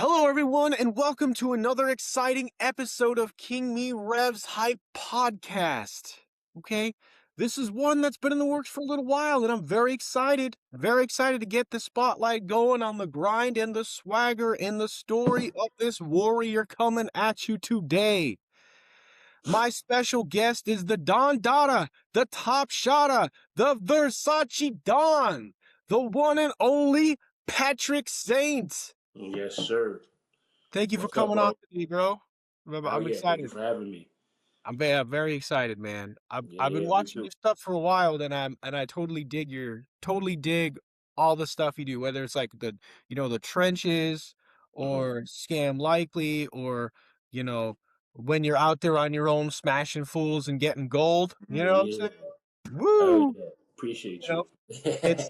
Hello, everyone, and welcome to another exciting episode of King Me Rev's Hype Podcast. Okay, this is one that's been in the works for a little while, and I'm very excited to get the spotlight going on the grind and the swagger and the story of this warrior coming at you today. My special guest is the Don Dada, the Top Shotta, the Versace Don, the one and only Patrick Saint. Yes, sir. Thank you for What's up, coming on bro? today, bro. Oh I'm yeah, thank you excited. for having me. I'm very excited, man. I've been Yeah, me watching too. your stuff for a while, and I totally dig all the stuff you do, whether it's like the trenches hmm or scam likely or you know when you're out there on your own smashing fools and getting gold. You know what I'm Yeah. saying? Oh Woo! yeah. Appreciate You know, you. it's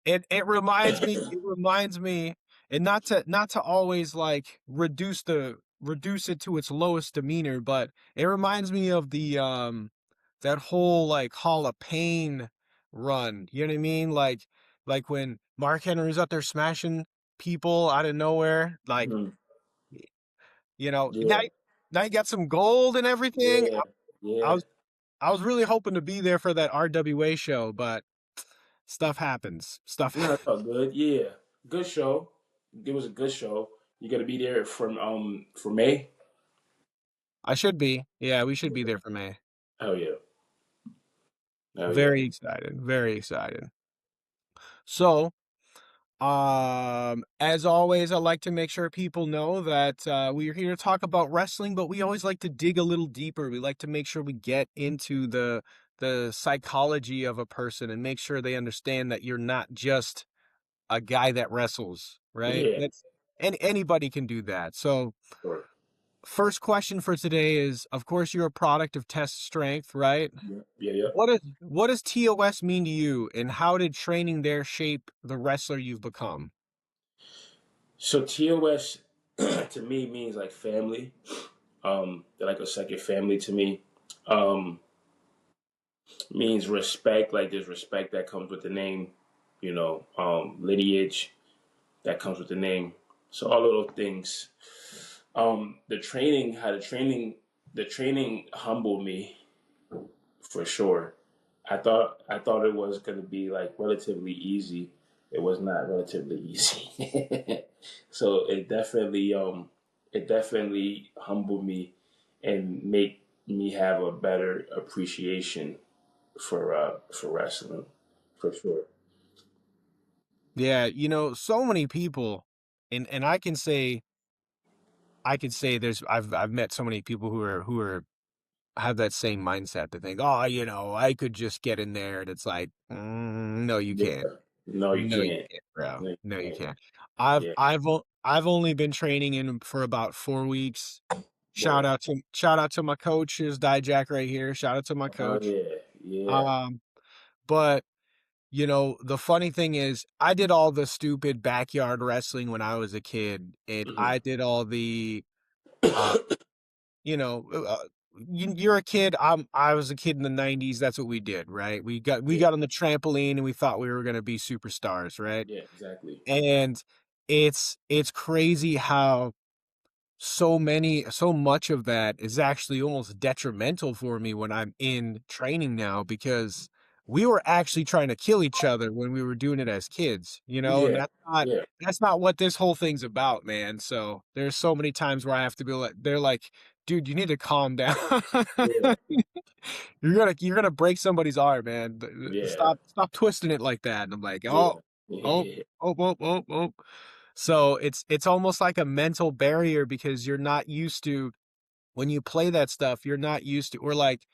it reminds me, and not to always like reduce it to its lowest demeanor, but it reminds me of the that whole like Hall of Pain run. You know what I mean? Like when Mark Henry's out there smashing people out of nowhere, like Mhm. now Yeah. now you got some gold and everything. Yeah. I Yeah. was I was really hoping to be there for that RWA show, but stuff happens. No, it's all good. Yeah. Good show. It was a good show. You gonna be there for May? I should be. Yeah, we should be Yeah. there for May. Oh yeah. Oh yeah. Very excited. Very excited. So, as always, I like to make sure people know that we are here to talk about wrestling, but we always like to dig a little deeper. We like to make sure we get into the psychology of a person and make sure they understand that you're not just a guy that wrestles, right? Yeah. That's and anybody can do that. So, Sure. first question for today is, of course, you're a product of test strength, right? Yeah. Yeah. Yeah. What does TOS mean to you, and how did training there shape the wrestler you've become? So TOS to me means like family. They're like a second family to me. Um, Means respect. Like there's respect that comes with the name, lineage that comes with the name. So all of those things. The training humbled me for sure. I thought it was gonna be like relatively easy. It was not relatively easy. So it definitely humbled me and make me have a better appreciation for wrestling, for sure. Yeah, so many people, and I can say I've met so many people who are have that same mindset to think, oh, I could just get in there, and it's like, no, you Yeah. can't. No, you No, you can't. can't, bro. No, you No, you can't. can't. Yeah. I've only been training in for about 4 weeks. Shout Word. out to shout out to my coach, here's Dijak right here. Shout out to my Oh coach. yeah. Yeah. Um, but the funny thing is, I did all the stupid backyard wrestling when I was a kid, and Mhm. I did all the, uh, you know, you're a kid. I was a kid in the '90s. That's what we did, right? We Yeah. got on the trampoline and we thought we were gonna be superstars, right? Yeah. Exactly. And it's crazy how so much of that is actually almost detrimental for me when I'm in training now, because we were actually trying to kill each other when we were doing it as kids, and Yeah. that's not Yeah. that's not what this whole thing's about, man. So there's so many times where I have to be like, they're like, dude, you need to calm down. Yeah. You're gonna break somebody's arm, man. Yeah. Stop twisting it like that. And I'm like, Yeah. oh, Yeah. oh. So it's almost like a mental barrier, because you're not used to, when you play that stuff, you're not used to, or like,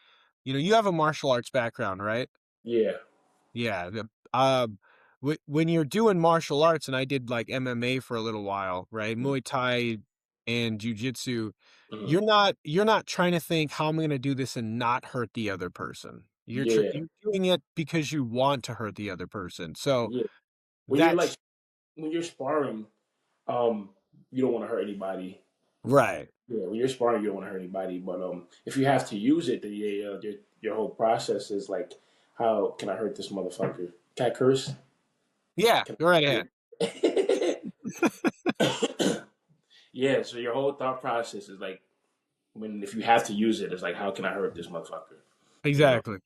you have a martial arts background, right? Yeah. Yeah. When you're doing martial arts, and I did like MMA for a little while, right? Mhm. Muay Thai and Jiu-Jitsu, Mhm. you're not trying to think, how am I going to do this and not hurt the other person? Yeah. You're doing it because you want to hurt the other person. So Yeah. When you're like that's when you're sparring, um, you don't want to hurt anybody. right. Yeah, when you're sparring, you don't want to hurt anybody. But if you have to use it, then your whole process is like, how can I hurt this motherfucker? Can I curse? Yeah, Can go right I, ahead. yeah. Yeah, so your whole thought process is like when if you have to use it, it's like how can I hurt this motherfucker? You know. Exactly.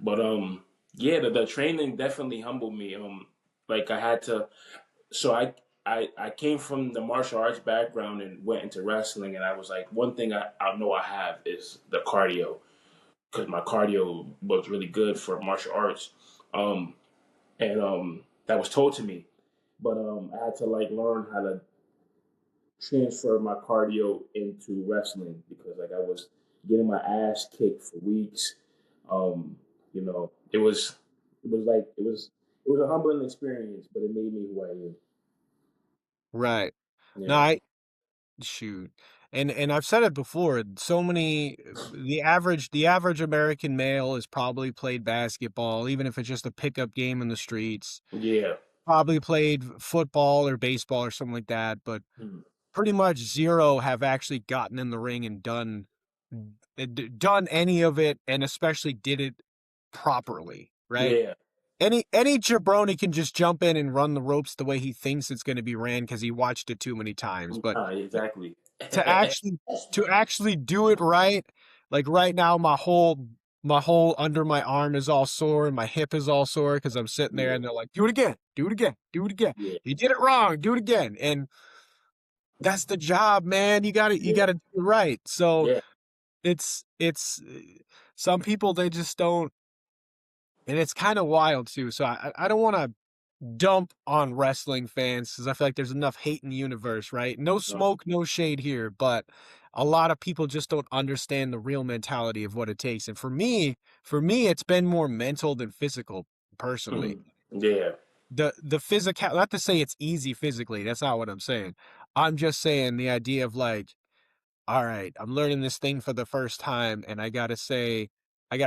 But yeah, the training definitely humbled me. Like I had to so I came from the martial arts background and went into wrestling, and I was like, one thing I know I have is the cardio because my cardio was really good for martial arts, and that was told to me. But I had to like learn how to transfer my cardio into wrestling because like I was getting my ass kicked for weeks. Um, it was a humbling experience, but it made me who I am. Right. No, Yeah, I shoot. And I've said it before, so many the average American male has probably played basketball, even if it's just a pickup game in the streets. yeah, Probably played football or baseball or something like that, but mm, pretty much zero have actually gotten in the ring and done any of it, and especially did it properly, right? yeah. Any jabroni can just jump in and run the ropes the way he thinks it's going to be ran because he watched it too many times. But Exactly. to actually to actually do it right, like right now, my whole under my arm is all sore and my hip is all sore because I'm sitting there Yeah, and they're like, "Do it again, do it again, do it again. yeah, You did it wrong, do it again." And that's the job, man. You yeah, gotta do it right. So yeah. it's some people they just don't, and it's kind of wild too. So I don't want to dump on wrestling fans because I feel like there's enough hate in the universe, right? No No, smoke, no shade here, but a lot of people just don't understand the real mentality of what it takes. And for me, it's been more mental than physical, personally. yeah, The physical, not to say it's easy physically, that's not what I'm saying. I'm just saying the idea of like, all right, I'm learning this thing for the first time, and I gotta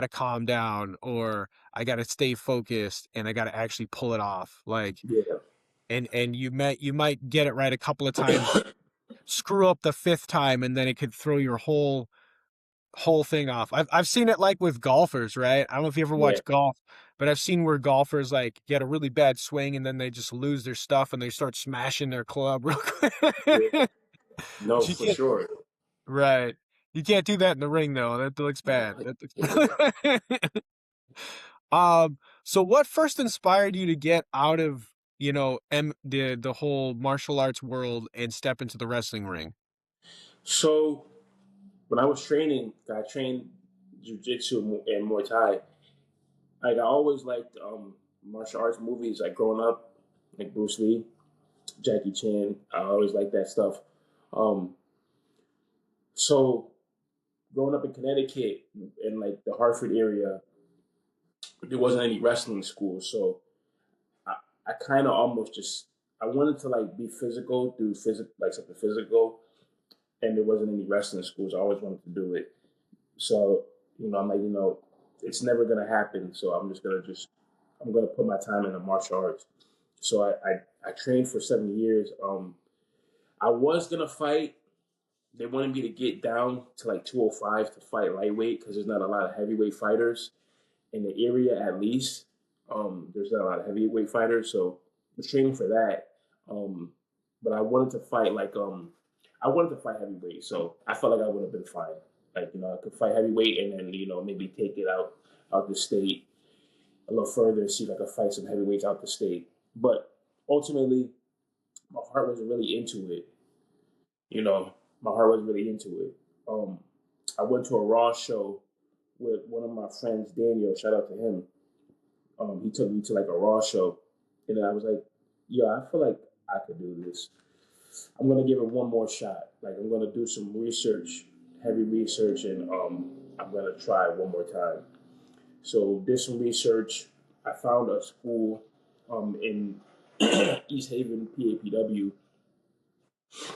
calm down, or I gotta stay focused, and I gotta actually pull it off. Like, yeah, and you might get it right a couple of times, screw up the fifth time, and then it could throw your whole thing off. I've seen it like with golfers, right? I don't know if you ever yeah, watch golf, but I've seen where golfers like get a really bad swing and then they just lose their stuff and they start smashing their club real yeah. quick. No, You for can't, sure. right. You can't do that in the ring though. That looks No. bad. That looks so what first inspired you to get out of, the whole martial arts world and step into the wrestling ring? So when I was training, I trained jujitsu and Muay Thai. Like I always liked martial arts movies. Like growing up, like Bruce Lee, Jackie Chan. I always liked that stuff. Um, so growing up in Connecticut in like the Hartford area, there wasn't any wrestling schools. So I, I kind of almost just I wanted to like be physical, do like something physical, and there wasn't any wrestling schools. I always wanted to do it. So I'm like it's never gonna happen. So I'm gonna put my time into martial arts. So I trained for 7 years. I was gonna fight. They wanted me to get down to like 205 to fight lightweight because there's not a lot of heavyweight fighters in the area. At least there's not a lot of heavyweight fighters, so I was training for that. Um, but I wanted to fight heavyweight, so I felt like I would have been fine. Like I could fight heavyweight and then maybe take it out the state a little further and see if I could fight some heavyweights out the state. But ultimately, my heart wasn't really into it. You know, my heart wasn't really into it. Um, I went to a Raw show with one of my friends, Daniel. Shout out to him. He took me to like a Raw show, and then I was like, "Yeah, I feel like I could do this. I'm gonna give it one more shot. Like I'm gonna do some research, heavy research, and I'm gonna try one more time." So did some research. I found a school in East Haven, PAPW.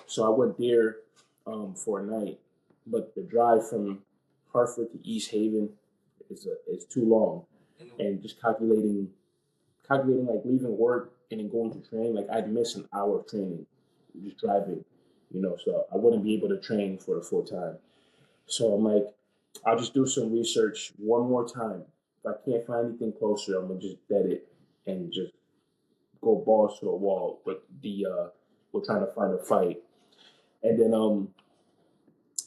So I went there for a night, but the drive from Hartford to East Haven is too long, and just calculating like leaving work and then going to train, like I'd miss an hour of training just driving, so I wouldn't be able to train for the full time. So I'm like, I'll just do some research one more time. If I can't find anything closer, I'm gonna just bet it and just go balls to the wall with the we're trying to find a fight. And then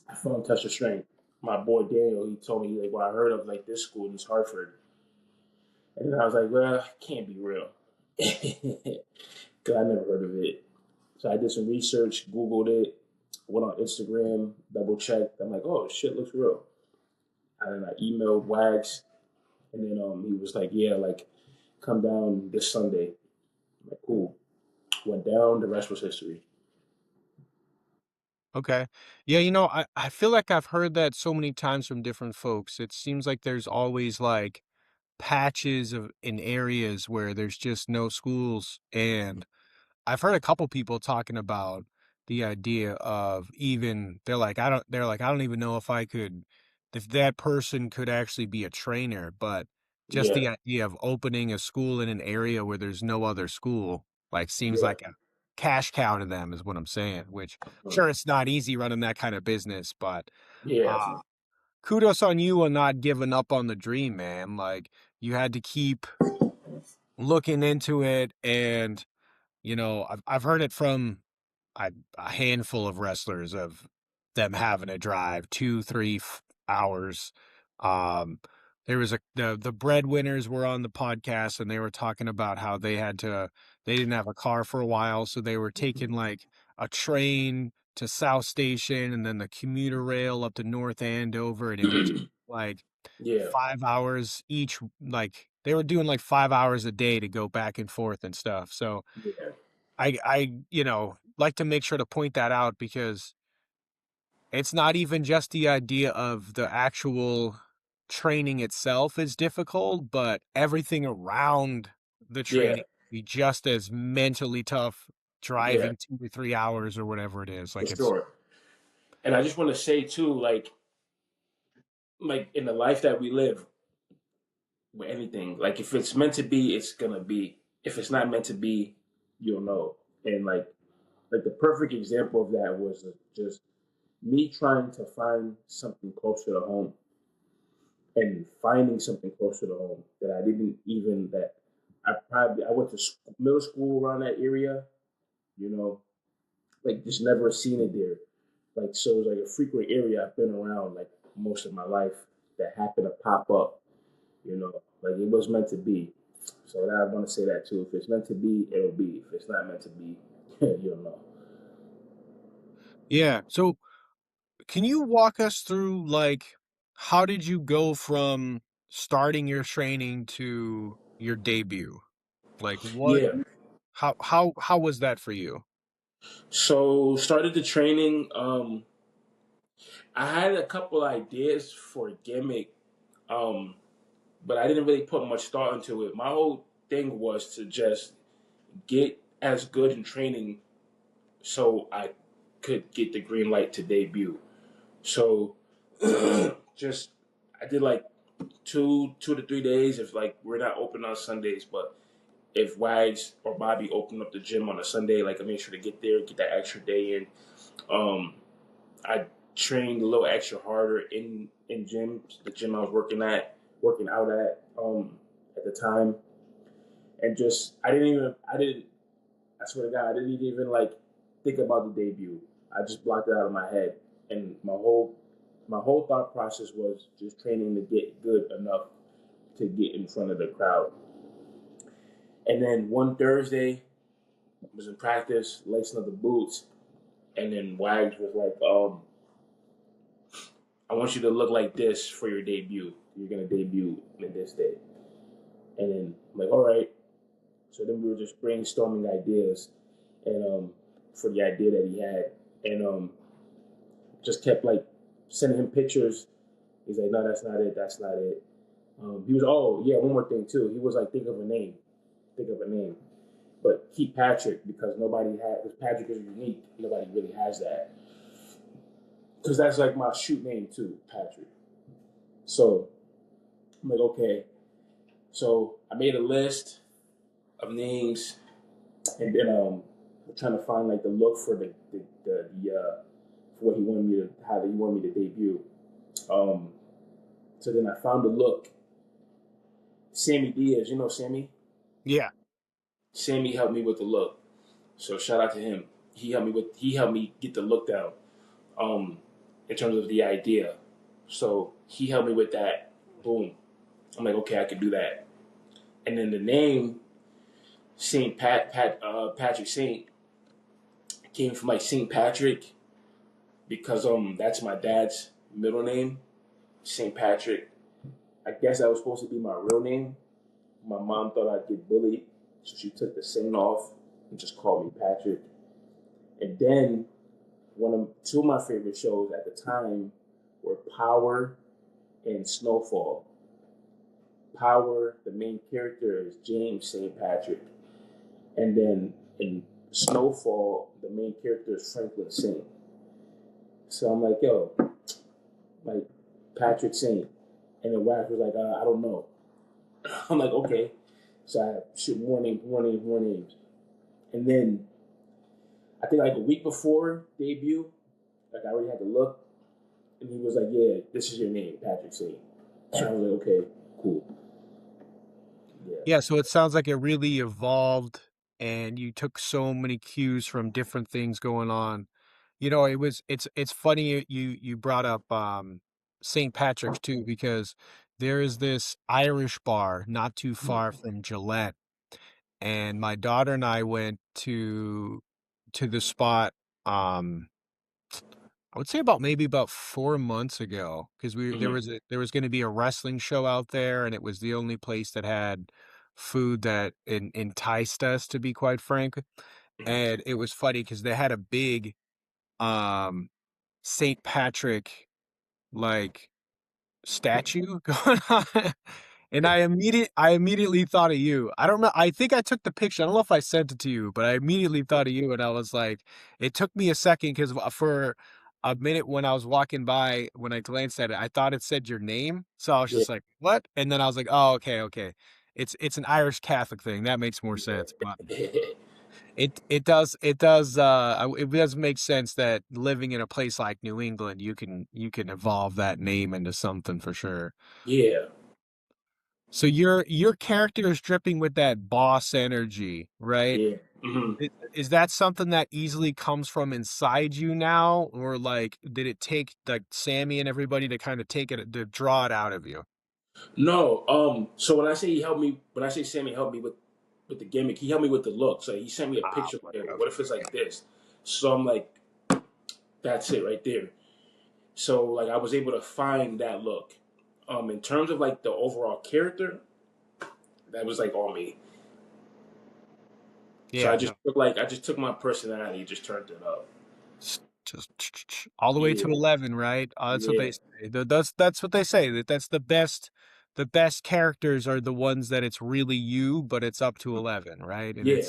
I found Touch of Strength. My boy Daniel, he told me like, well, I heard of like this school in East Hartford, and then I was like, well, it can't be real, because I never heard of it. So I did some research, Googled it, went on Instagram, double checked. I'm like, oh shit, looks real. And then I emailed Wags, and then he was like, yeah, like come down this Sunday. I'm like, cool. Went down. The rest was history. Okay. Yeah, you know, I feel like I've heard that so many times from different folks. It seems like there's always like patches of in areas where there's just no schools. And I've heard a couple people talking about the idea of even they're like, I don't even know if that person could actually be a trainer, but just Yeah, the idea of opening a school in an area where there's no other school, like seems yeah, like a cash cow to them is what I'm saying, which uh, sure it's not easy running that kind of business, but yeah, uh kudos on you on not giving up on the dream, man. Like you had to keep looking into it and I've heard it from I, a handful of wrestlers of them having to drive 2, 3 hours. Um, there was the breadwinners were on the podcast and they were talking about how they didn't have a car for a while, so they were taking like a train to South Station and then the commuter rail up to North Andover, and it would take like yeah, 5 hours each. Like they were doing like 5 hours a day to go back and forth and stuff. So yeah, I like to make sure to point that out because it's not even just the idea of the actual training itself is difficult, but everything around the yeah, training be just as mentally tough yeah, driving 2 to 3 hours or whatever it is. for Like it's sure. And I just want to say too, like in the life that we live, with anything, like if it's meant to be, it's gonna be. If it's not meant to be, you'll know. And like the perfect example of that was just me trying to find something closer to home and finding something closer to home that I didn't even that I went to middle school around that area, you know, like just never seen it there. Like so, it was like a frequent area I've been around like most of my life that happened to pop up, you know, like it was meant to be. So I want to say that too. If it's meant to be, it'll be. If it's not meant to be, you don't know. yeah. So can you walk us through like how did you go from starting your training to your debut? Like what Yeah. how was that for you? So started the training. I had a couple ideas for a gimmick, um, but I didn't really put much thought into it. My whole thing was to just get as good in training so I could get the green light to debut. So just I did like 2 to 3 days if like we're not open on Sundays, but if Wags or Bobby open up the gym on a Sunday, like I make sure to get there, get that extra day in. Um, I trained a little extra harder in gym, the gym I was working out at the time, and just I didn't I swear to God I didn't even like think about the debut. I just blocked it out of my head, and my whole thought process was just training to get good enough to get in front of the crowd. And then one Thursday I was in practice, lacing up the boots, and then Wags was like, I want you to look like this for your debut. You're gonna debut in this day. And then I'm like, all right. So then we were just brainstorming ideas and for the idea that he had. And just kept like sending him pictures. He's like, no, that's not it, that's not it. He was oh yeah, one more thing too. He was like, think of a name. Think of a name. But keep Patrick because because Patrick is unique. Nobody really has that. Because that's like my shoot name too, Patrick. So I'm like, okay. So I made a list of names, and then I'm trying to find like the look for for what he wanted me to how he wanted me to debut. Um, so then I found the look. Sammy Diaz, you know Sammy. Yeah. Sammy helped me with the look, so shout out to him. he helped me get the look down. Um, in terms of the idea, so he helped me with that. Boom. I'm like, okay, I can do that. And then the name Patrick Saint came from like Saint Patrick because that's my dad's middle name, Saint Patrick. I guess that was supposed to be my real name. My mom thought I'd get bullied, so she took the Saint off and just called me Patrick. And then two of my favorite shows at the time were Power and Snowfall. Power, the main character is James St. Patrick, and then in Snowfall, the main character is Franklin Saint. So I'm like, yo, like Patrick Saint, and the wife was like, I don't know. I'm like, okay. So I shoot more names, and then I think like a week before debut, like I already had to look, and he was like, yeah, this is your name, Patrick Saint. And I was like, okay, cool. Yeah. Yeah, so it sounds like it really evolved and you took so many cues from different things going on. It's funny you brought up St. Patrick's too, because there is this Irish bar not too far from Gillette, and my daughter and I went to the spot um I would say about 4 months ago, because Mm-hmm. there was going to be a wrestling show out there, and it was the only place that had food that enticed us, to be quite frank. Mm-hmm. And it was funny because they had a big um Saint Patrick like statue going on. And I immediately thought of you. I don't know. I think I took the picture. I don't know if I sent it to you, but I immediately thought of you, and I was like, it took me a second because for a minute when I was walking by, when I glanced at it, I thought it said your name. So I was Yeah. just like, what? And then I was like, oh, okay, okay. It's an Irish Catholic thing. That makes more sense. But Yeah. it does make sense that living in a place like New England, you can evolve that name into something for sure. Yeah. So your character is dripping with that boss energy, right? Yeah. Mm-hmm. Is that something that easily comes from inside you now, or like did it take like Sammy and everybody to kind of take it to draw it out of you? No. So when I say Sammy helped me with the gimmick, he helped me with the look. So he sent me a Ah, picture. Like, okay, what if it's like this? So I'm like, that's it right there. So like I was able to find that look. In terms of like the overall character, that was like on me. So yeah, no, I just took my personality, just turned it up. just all the way to Yeah. 11, right? That's what they Yeah. say. That's what they say. That's the best. The best characters are the ones that it's really you, but it's up to 11, right? Yeah.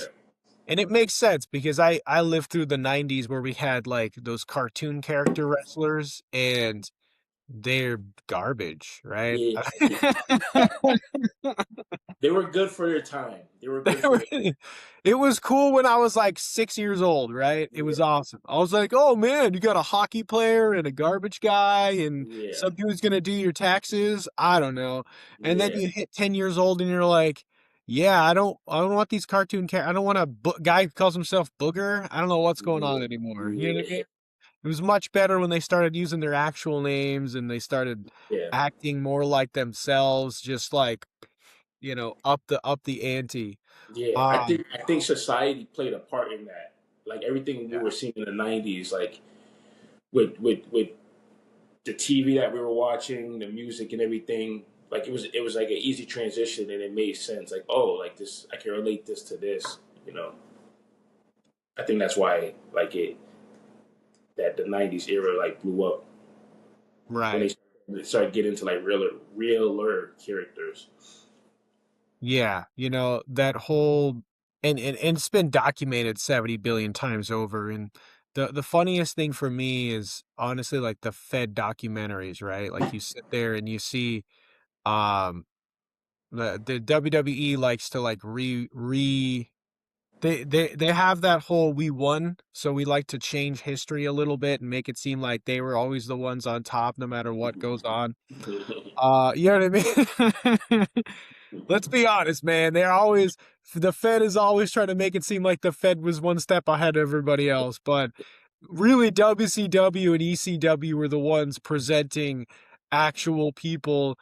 And it makes sense because I lived through the 90s where we had like those cartoon character wrestlers, and they're garbage, right? Yeah. They were good for their time. They were They good for were their it was cool when I was like 6 years old, right? It was Yeah. awesome. I was like, oh man, you got a hockey player and a garbage guy, and Yeah. some dude's gonna do your taxes. I don't know. And then Yeah. you hit 10 years old and you're like, yeah, I don't want these I don't want a guy who calls himself Booger. I don't know what's going on Yeah. anymore. You know what I Yeah. mean? It was much better when they started using their actual names and they started Yeah. acting more like themselves, just like, up the ante. Yeah, Um, I think society played a part in that. Like everything we yeah. were seeing in the '90s, like with the TV that we were watching, the music and everything. Like it was like an easy transition, and it made sense. Like oh, like this, I can relate this to this. You know, I think that's why like it that the '90s era like blew up when Right. they started getting into like realer characters. Yeah, that whole and it's been documented 70 billion times over. And the funniest thing for me is honestly like the Fed documentaries, right? Like you sit there and you see um the WWE likes to like re they have that whole "we won," so we like to change history a little bit and make it seem like they were always the ones on top no matter what goes on. You know what I mean? let's be honest, man. The Fed is always trying to make it seem like the Fed was one step ahead of everybody else, but really WCW and ECW were the ones presenting actual people.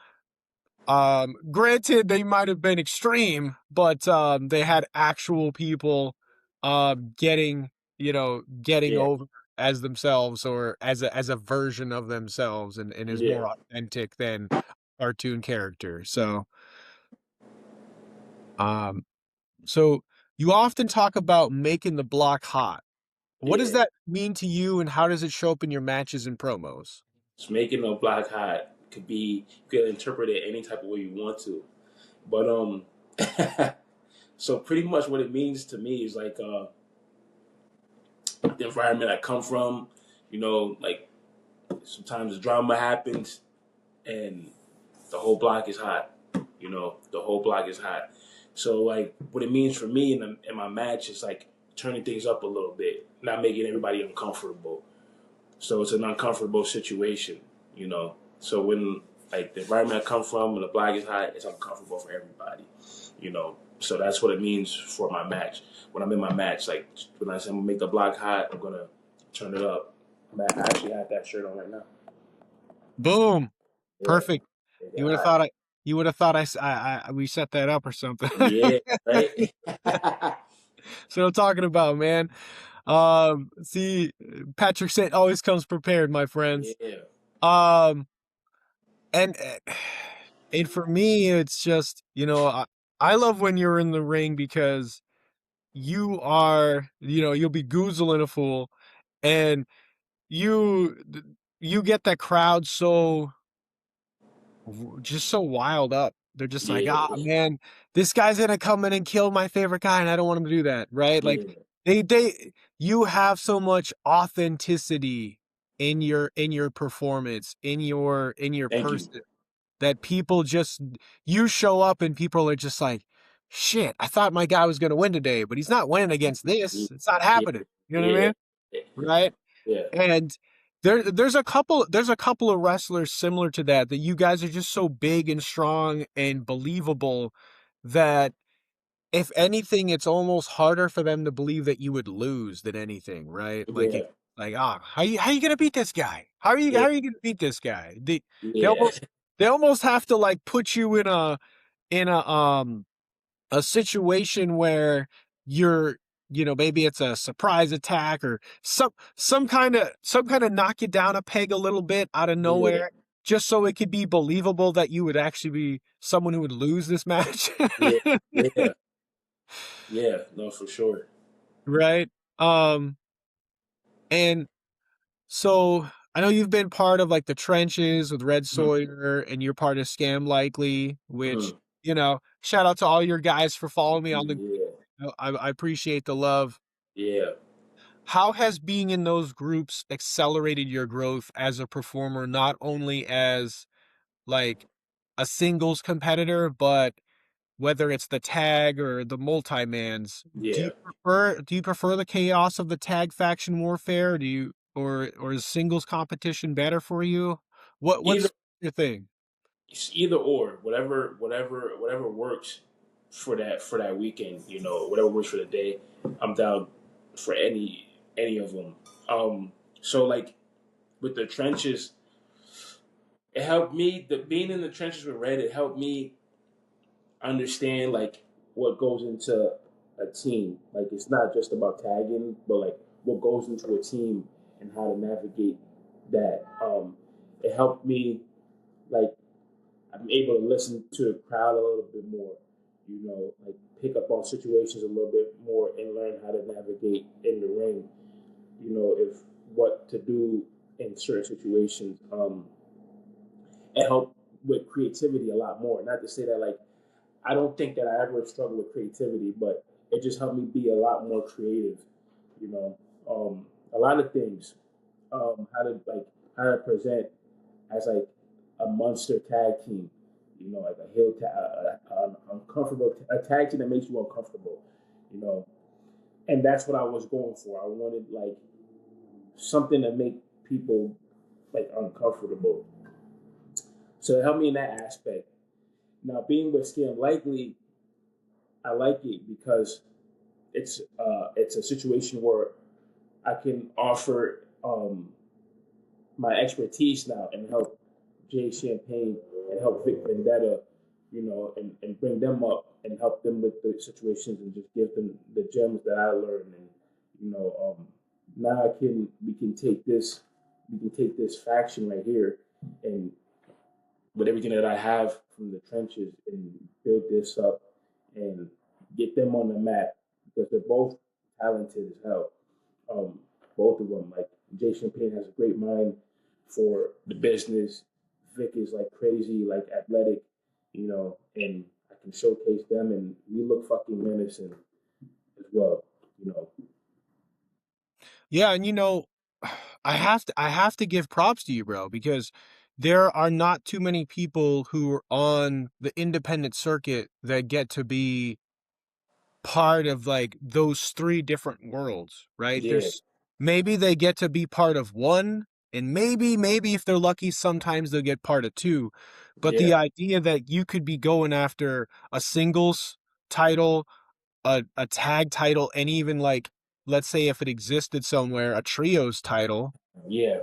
Granted, they might have been extreme, but they had actual people getting, getting Yeah, over as themselves or as a version of themselves and is yeah, more authentic than cartoon character. Um so you often talk about making the block hot. What does yeah. that mean to you and how does it show up in your matches and promos? Just making a black hot could be, you could interpret it any type of way you want to. But so pretty much what it means to me is like the environment I come from. Like sometimes drama happens and the whole block is hot. The whole block is hot. So like what it means for me in my match is like turning things up a little bit, not making everybody uncomfortable. So it's an uncomfortable situation, you know. So when like the environment I come from, when the block is hot, it's uncomfortable for everybody, you know. So that's what it means for my match. When I'm in my match, like when I say I'm gonna make the block hot, I'm gonna turn it up. I actually have that shirt on right now. Boom. Yeah, Perfect. make it You would have hot. thought I you would have thought we set that up or something. Yeah, right. So what I'm talking about, man. See, Patrick said always comes prepared, my friends. Yeah, Um, and and for me, it's just I love when you're in the ring because you'll be goozling a fool, and you you get that crowd just so wild up. They're just like, ah, yeah, man, this guy's gonna come in and kill my favorite guy, and I don't want him to do that, right? Like, yeah, you have so much authenticity in your performance, in your thank you. person that people just you show up and people are just like, shit, I thought my guy was gonna win today, but he's not winning against this. It's not Yeah, happening. You know what I yeah, mean? Right? yeah, And there's a couple of wrestlers similar to that you guys are just so big and strong and believable that if anything, it's almost harder for them to believe that you would lose than anything, right? Like yeah, how you gonna beat this guy? How are you yeah, how are you gonna beat this guy? They yeah, almost have to like put you in a situation where you're maybe it's a surprise attack or some kind of knock you down a peg a little bit out of yeah, nowhere just so it could be believable that you would actually be someone who would lose this match. yeah, yeah, yeah. No, for sure. Right. And so I know you've been part of like the trenches with Red Mhm, Sawyer and you're part of Scam Likely, which mhm. shout out to all your guys for following me on the Yeah, I appreciate the love. yeah. How has being in those groups accelerated your growth as a performer, not only as like a singles competitor, but whether it's the tag or the multi-mans? Yeah. Do you prefer the chaos of the tag faction warfare? Do you or is singles competition better for you? Either What's your thing? it's either or, whatever works for that weekend. Whatever works for the day. I'm down for any of them. So like with the trenches, it helped me. The being in the trenches with Red, it helped me understand like what goes into a team. Like it's not just about tagging, but like what goes into a team and how to navigate that. It helped me like I'm able to listen to the crowd a little bit more, like pick up on situations a little bit more and learn how to navigate in the ring, if what to do in certain situations. It helped with creativity a lot more. Not to say that like I don't think that I ever struggled with creativity, but it just helped me be a lot more creative, you know. A lot of things, how to present as like a monster tag team, like a heel uncomfortable a tag team that makes you uncomfortable, you know. And that's what I was going for. I wanted like something to make people like uncomfortable. So it helped me in that aspect. Now, being with Scam Likely, I like it because it's a situation where I can offer my expertise now and help Jay Champagne and help Vic Vendetta, and bring them up and help them with the situations and just give them the gems that I learned. And now we can take this faction right here and with everything that I have from the trenches and build this up and get them on the map because they're both talented as hell. Um, both of them. Like Jay Champagne has a great mind for the business. Vic is like crazy, like athletic, and I can showcase them, and we look fucking menacing as well, you know. Yeah, and I have to give props to you, bro, because there are not too many people who are on the independent circuit that get to be part of like those three different worlds, right? Yeah, There's maybe they get to be part of one, and maybe if they're lucky, sometimes they'll get part of two. But yeah, the idea that you could be going after a singles title, a tag title, and even like, let's say if it existed somewhere, a trios title, yeah,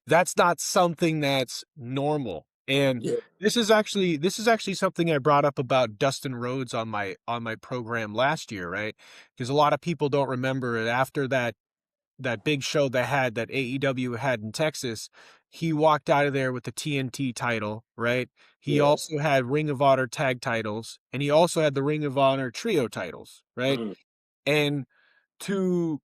that's not something that's normal. And yeah, this is actually something I brought up about Dustin Rhodes on my program last year, right? Because a lot of people don't remember it. After that big show that AEW had in Texas, he walked out of there with the TNT title, right? He yeah. also had Ring of Honor tag titles, and he also had the Ring of Honor trio titles, right? Mm, And to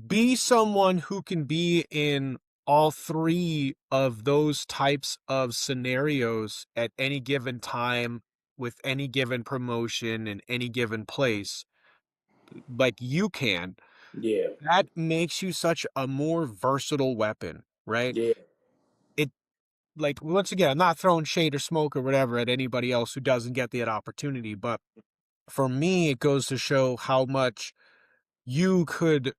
be someone who can be in all three of those types of scenarios at any given time with any given promotion in any given place, like you can, yeah, that makes you such a more versatile weapon, right? yeah. It, like, once again, I'm not throwing shade or smoke or whatever at anybody else who doesn't get that opportunity, but for me, it goes to show how much you could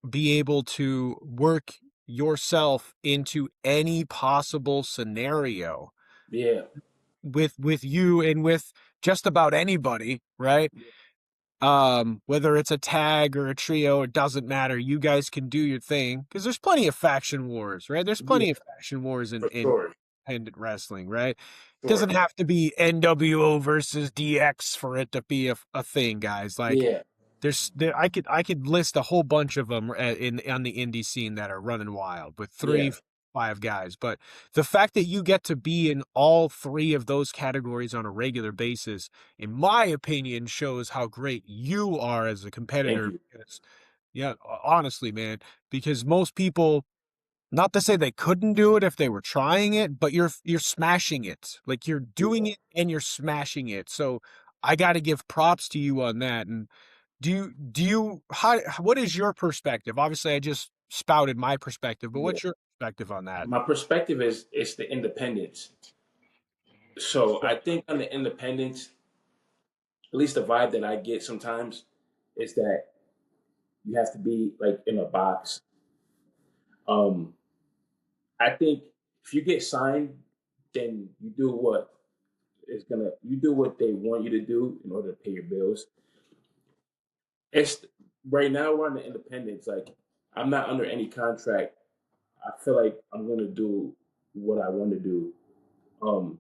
be able to work yourself into any possible scenario Yeah, with you and with just about anybody, right? Whether it's a tag or a trio, it doesn't matter. You guys can do your thing because there's plenty of faction wars, right? There's yeah, plenty of faction wars in for sure, independent wrestling, right? sure. Doesn't have to be NWO versus DX for it to be a thing, guys. Like, Yeah, I could list a whole bunch of them in on the indie scene that are running wild with yeah. 5 guys. But the fact that you get to be in all three of those categories on a regular basis, in my opinion, shows how great you are as a Thank competitor. you. Because, yeah, honestly, man, because most people, not to say they couldn't do it if they were trying it, but you're smashing it. Like, you're doing Yeah, it and you're smashing it. So I got to give props to you on that. And do you how what is your perspective? Obviously, I just spouted my perspective, but yeah. what's your perspective on that? My perspective is it's the independence. So I think on the independence, at least the vibe that I get sometimes is that you have to be like in a box. Um, I think if you get signed, then you do what they want you to do in order to pay your bills. It's right now we're on the independence. Like I'm not under any contract. I feel like I'm gonna do what I want to do. Um,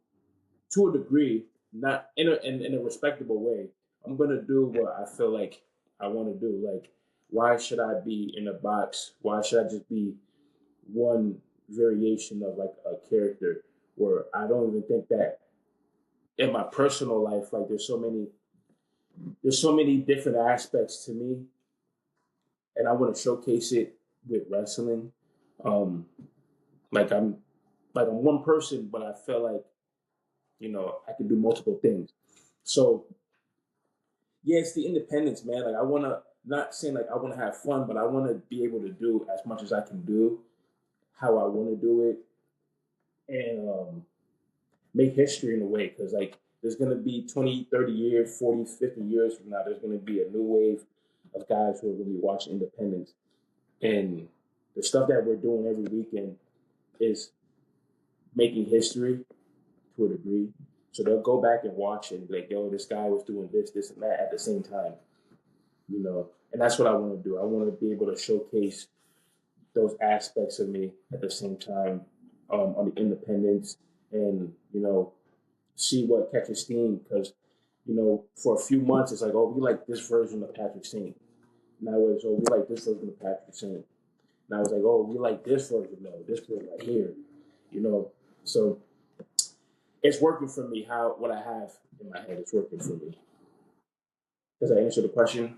to a degree, not in a respectable way. I'm gonna do what I feel like I want to do. Like, why should I be in a box? Why should I just be one variation of like a character where I don't even think that in my personal life, like there's so many different aspects to me, and I want to showcase it with wrestling. Um, like I'm one person, but I feel like I can do multiple things. So yeah, it's the independence, man. Like I want to not saying like I want to have fun, but I want to be able to do as much as I can do, how I want to do it, and make history in a way. Because like there's gonna be 20, 30 years, 40, 50 years from now, there's gonna be a new wave of guys who are gonna be watching independence, and the stuff that we're doing every weekend is making history to a degree. So they'll go back and watch it and be like, yo, this guy was doing this, and that at the same time, you know. And that's what I want to do. I want to be able to showcase those aspects of me at the same time, on the independence, and see what catches steam. Because for a few months it's like, oh, we like this version of Patrick Saint. Now it's, oh, we like this version of Patrick Saint. Now it's like, oh, we like this version, no, this version right here. You know, so it's working for me. How what I have in my head is working for me. Does that answer the question?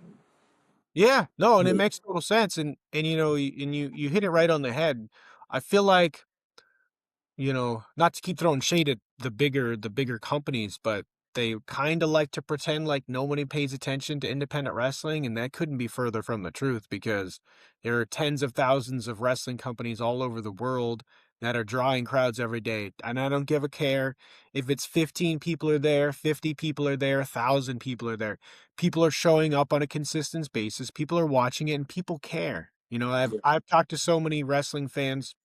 Yeah, no, and it Yeah. makes total sense, and you hit it right on the head. I feel like, not to keep throwing shade at the bigger companies, but they kind of like to pretend like nobody pays attention to independent wrestling, and that couldn't be further from the truth because there are tens of thousands of wrestling companies all over the world that are drawing crowds every day. And I don't give a care if it's 15 people are there, 50 people are there, 1,000 people are there. People are showing up on a consistent basis. People are watching it and people care. I've talked to so many wrestling fans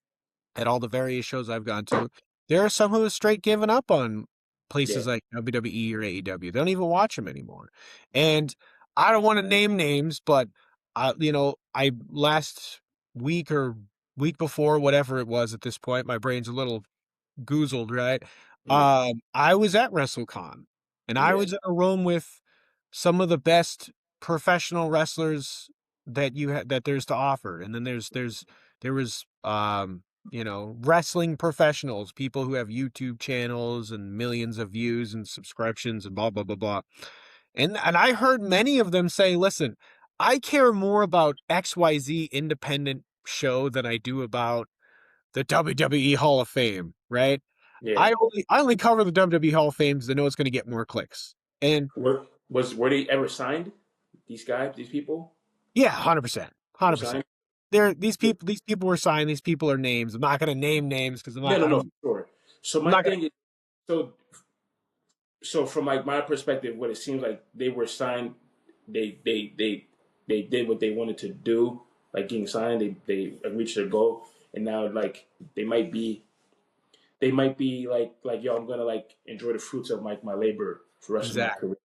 at all the various shows I've gone to. There are some who have straight given up on Yeah. places like WWE or AEW. They don't even watch them anymore. And I don't want to name names, but I last week or week before, whatever it was at this point, my brain's a little goozled, right? Yeah. I was at WrestleCon, and I Yeah. was in a room with some of the best professional wrestlers that there's to offer, and then there was wrestling professionals, people who have YouTube channels and millions of views and subscriptions and blah blah blah blah, and I heard many of them say, "Listen, I care more about XYZ independent show than I do about the WWE Hall of Fame, right? Yeah. I only cover the WWE Hall of Fame because I know it's going to get more clicks. And Were they ever signed? These guys, these people yeah, 100%, were 100%. signed. There, Yeah. these people were signed. These people are names. I'm not going to name names because No, no, no, sure. So I'm my not going to. thing is, so from like my perspective, what it seems like they were signed, they did what they wanted to do, like getting signed. They reached their goal, and now like they might be like yo, I'm gonna like enjoy the fruits of my labor for the rest of my Exactly. career.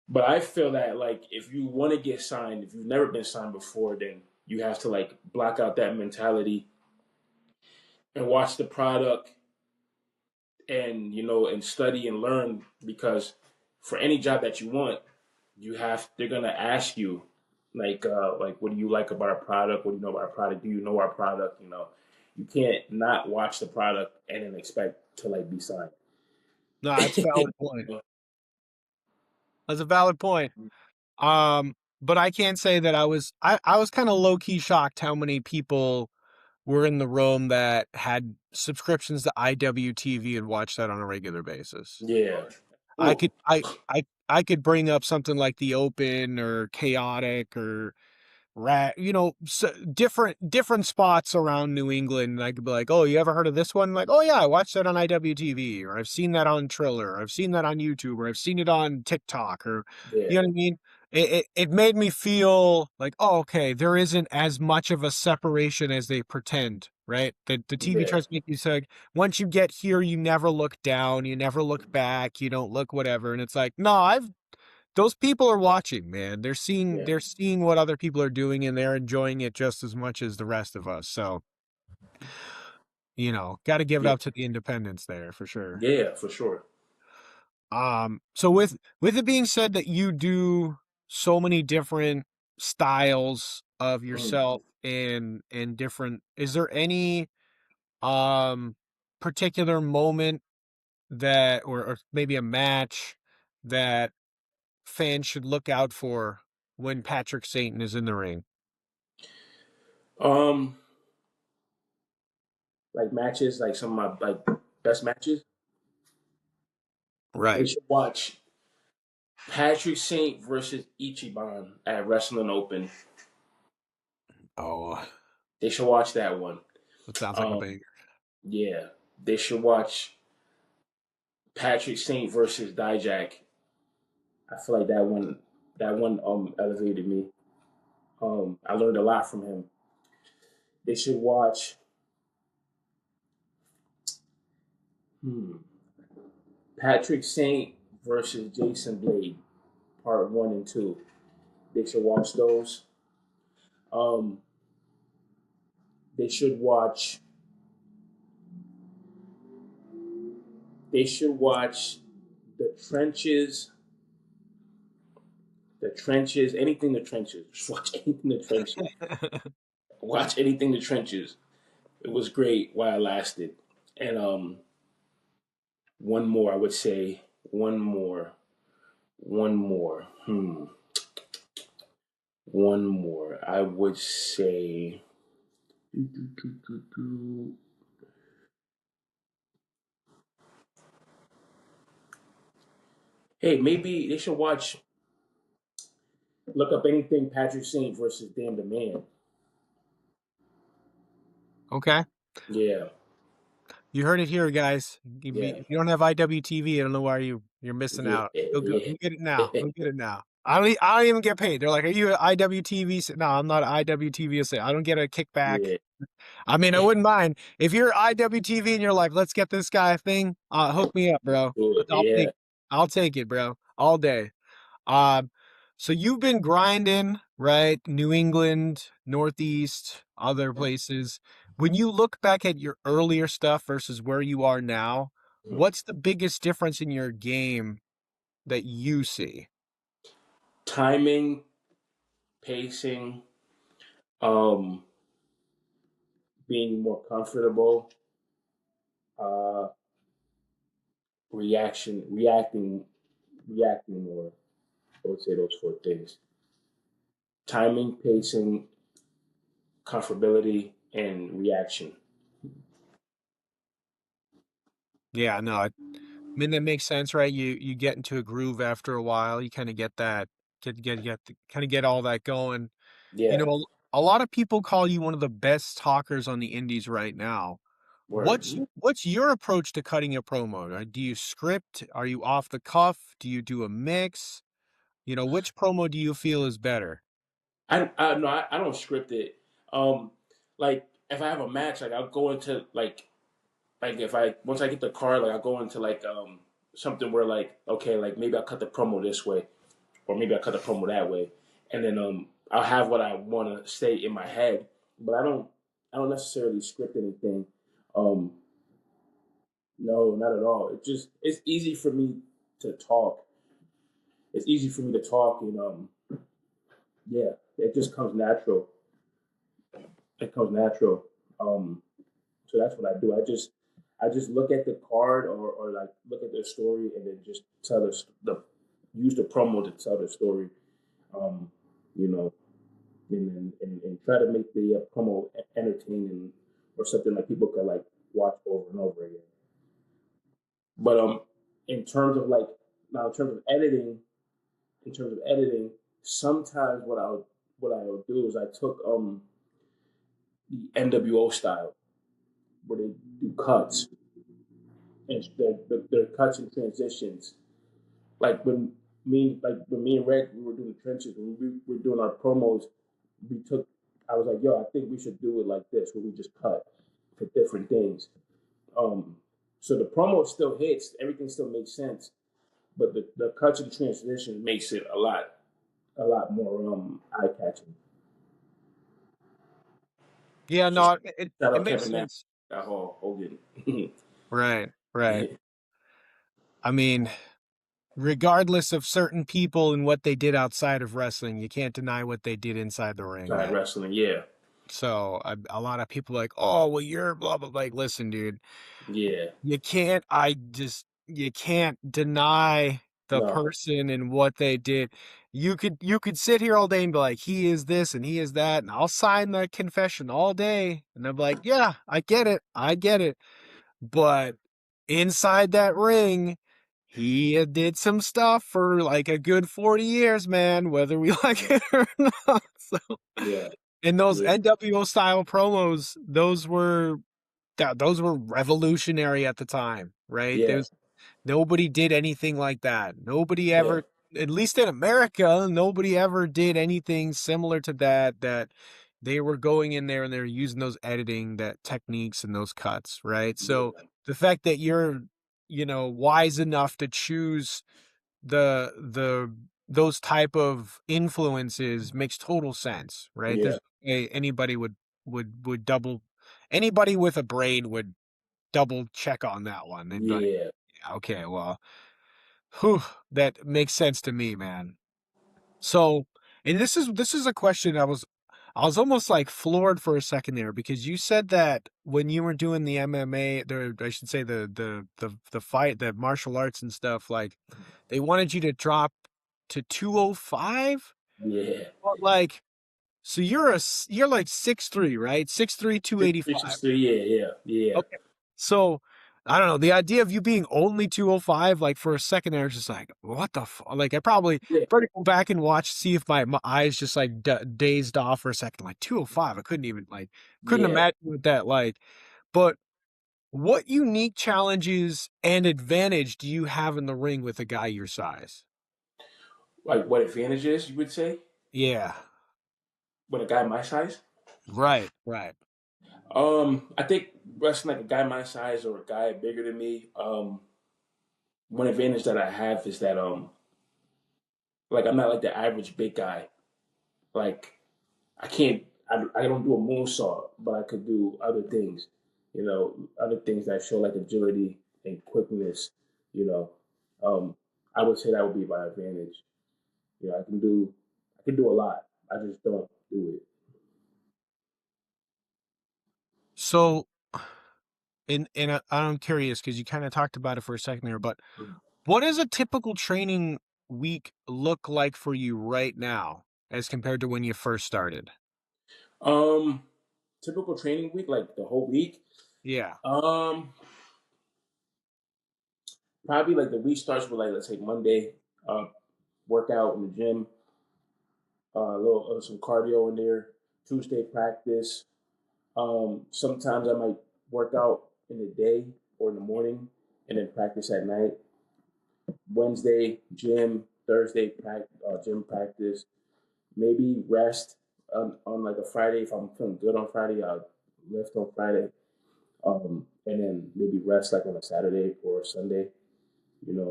But I feel that like if you want to get signed, if you've never been signed before, then you have to like block out that mentality and watch the product, and and study and learn, because for any job that you want, they're gonna ask you like what do you like about our product? What do you know about our product? Do you know our product? You can't not watch the product and then expect to like be signed. No, that's a valid point. That's a valid point. But I can't say that I was kind of low key shocked how many people were in the room that had subscriptions to IWTV and watched that on a regular basis. Yeah. I Ooh. could I could bring up something like The Open or Chaotic or different spots around New England, and I could be like, "Oh, you ever heard of this one?" Like, "Oh yeah, I watched that on IWTV, or I've seen that on Triller, or I've seen that on YouTube, or I've seen it on TikTok, or Yeah. you know what I mean?" It made me feel like, oh, okay, there isn't as much of a separation as they pretend, right? The TV Yeah. tries to make you say, like, once you get here, you never look down, you never look back, you don't look whatever, and it's like, no, I've those people are watching, man. They're seeing Yeah. they're seeing what other people are doing and they're enjoying it just as much as the rest of us. So, got to give it Yeah. up to the independents there for sure. Yeah, for sure. So with it being said that you do so many different styles of Mm. yourself and different, is there any um particular moment that or maybe a match that fans should look out for when Patrick Satan is in the ring? Um, like matches, like some of my like best matches. They Right. should watch Patrick Saint versus Ichiban at Wrestling Open. Oh, They should watch that one. that sounds like a Um, banger. yeah, they should watch Patrick Saint versus Dijak. I feel like that one elevated me. I learned a lot from him. They should watch. Hmm, Patrick Saint versus Jason Blade, part 1 and 2. They should watch those. Um, they should watch. They should watch the trenches. The trenches. Anything the trenches. Just watch anything the trenches. Watch anything the trenches. It was great while it lasted. And one more, I would say. One more. One more. One more. I would say. Hey, maybe they should watch. Look up anything Patrick Saint versus Dan the Man. Okay. Yeah, You heard it here, guys. yeah, If you don't have IWTV, I don't know why you're missing yeah, out. yeah, Go get it now. Go get it now. I don't even get paid. They're like, "Are you an IWTV?" No, I'm not an IWTV. I don't get a kickback. yeah. I mean, I wouldn't mind if you're IWTV and you're like, "Let's get this guy a thing." Hook me up, bro. Do it. I'll Yeah. take I'll take it, bro, all day. Um, so you've been grinding, right? New England, Northeast, other places. When you look back at your earlier stuff versus where you are now, what's the biggest difference in your game that you see? Timing, pacing, um, being more comfortable, uh, reacting more. I would say those four things: timing, pacing, comfortability, and reaction. Yeah, no, I mean that makes sense, right? You get into a groove after a while. You kind of get that, get kind of get all that going. You Yeah. know, a lot of people call you one of the best talkers on the indies right now. Word. What's your approach to cutting a promo? Do you script? Are you off the cuff? Do you do a mix? You know, which promo do you feel is better? I no, I don't script it. Um, like if I have a match, like I'll go into like if I once I get the card, like I'll go into like something where like okay, like maybe I'll cut the promo this way, or maybe I'll cut the promo that way, and then I'll have what I want to say in my head, but I don't necessarily script anything. Um, no, not at all. It's easy for me to talk. It's easy for me to talk, and yeah, it just comes natural. It comes natural. Um, So that's what I do. I just look at the card or like look at their story and then just tell the use the promo to tell the story. Um, you know, and try to make the promo entertaining or something that people can like watch over and over again. But in terms of like now in terms of editing, sometimes what I'll do is I took the NWO style where they do cuts and their cuts and transitions. Like when me and Red we were doing the trenches when we were doing our promos, we took. I was like, yo, I think we should do it like this, where we just cut for different things. Um, so the promo still hits, everything still makes sense, but the cuts and transitions makes it a lot more eye catching. Yeah, So no, shout it out makes Kevin Nash, sense. that whole Hogan. Right, right. I mean, regardless of certain people and what they did outside of wrestling, you can't deny what they did inside the ring, Side man. wrestling, yeah, So a lot of people like, oh, well, you're blah blah. Like, listen, dude, yeah, you can't deny the no, person and what they did. You could sit here all day and be like, he is this and he is that, and I'll sign the confession all day, and I'm like, yeah, I get it. But inside that ring, he did some stuff for like a good 40 years, man, whether we like it or not. So, yeah, and those yeah, NWO style promos, those were revolutionary at the time, right? yeah, There's nobody did anything like that. Nobody yeah, ever, at least in America, nobody ever did anything similar to that they were going in there and they're using those editing that techniques and those cuts, right? So yeah. the fact that wise enough to choose the those type of influences makes total sense, right? Yeah, There's no way anybody would double anybody with a brain would double check on that one. They'd be like, yeah. "Yeah, okay, well, whew, that makes sense to me, man." So, and this is a question I was almost like floored for a second there because you said that when you were doing the MMA, I should say the fight, the martial arts and stuff, like they wanted you to drop to 205, Yeah. but like so you're like 6'3", right? 6'3", Six 285. three, 6'3", yeah, yeah, yeah, Okay. So, I don't know, the idea of you being only 205, like, for a second there, was just like, "What the f" like, I probably yeah, better go back and watch, see if my eyes just, like, dazed off for a second, like, 205, I couldn't even, like couldn't yeah. imagine what that like. But what unique challenges and advantage do you have in the ring with a guy your size? Like what advantages you would say Yeah. with a guy my size? Right, right. I think wrestling like a guy my size or a guy bigger than me. One advantage that I have is that like I'm not like the average big guy. Like I can't, I don't do a moonsault, but I could do other things. Other things that show like agility and quickness. You know, I would say that would be my advantage. I can do a lot. I just don't do So, I'm curious because you kinda talked about it for a second there, but it. what does a typical training week look like for you right now as compared to when you first started? Um, Typical training week, like the whole week. Yeah. Um, Probably like the week starts with like let's say Monday, uh, workout in the gym, a little some cardio in there. Tuesday practice. Sometimes I might work out in the day or in the morning, and then practice at night. Wednesday gym, Thursday gym practice. Maybe rest on like a Friday if I'm feeling good on Friday. I'll lift on Friday, and then maybe rest like on a Saturday or a Sunday.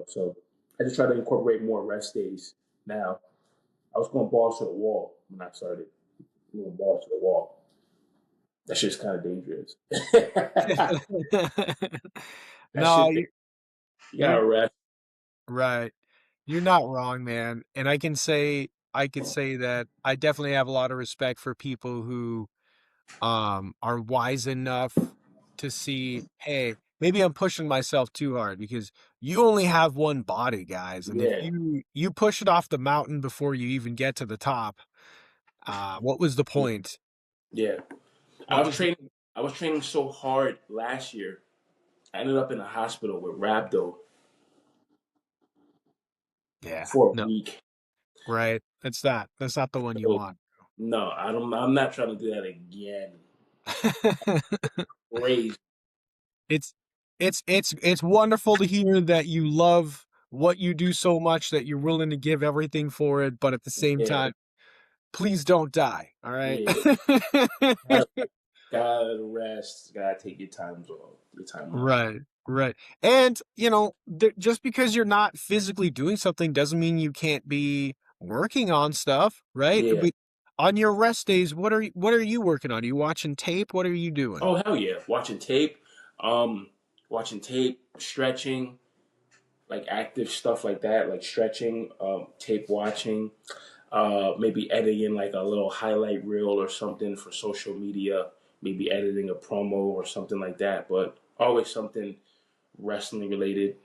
So I just try to incorporate more rest days now. I was going balls to the wall when I started. Going balls to the wall. That shit's kind of dangerous. that No, shit, you you're gotta rest. right. You're not wrong, man. And I could say that I definitely have a lot of respect for people who are wise enough to see, hey, maybe I'm pushing myself too hard because you only have one body, guys. And if Yeah, you push it off the mountain before you even get to the top, what was the point? yeah. I What was was the training. I was training so hard last year. I ended up in a hospital with rhabdo Yeah, for a no, week. right. That's not the one you So want. no, I don't. I'm not trying to do that again. Crazy. It's it's wonderful to hear that you love what you do so much that you're willing to give everything for it, but at the same Yeah, time, please don't die, all right? yeah. Gotta, gotta rest. Gotta take your times off. Your time off. Right, right. And, just because you're not physically doing something doesn't mean you can't be working on stuff, right? Yeah. But on your rest days, what are you working on? Are you watching tape? What are you doing? Oh hell yeah. Um, Watching tape, stretching, like active stuff like that, like stretching, tape watching, maybe editing like a little highlight reel or something for social media, maybe editing a promo or something like that. But always something wrestling related.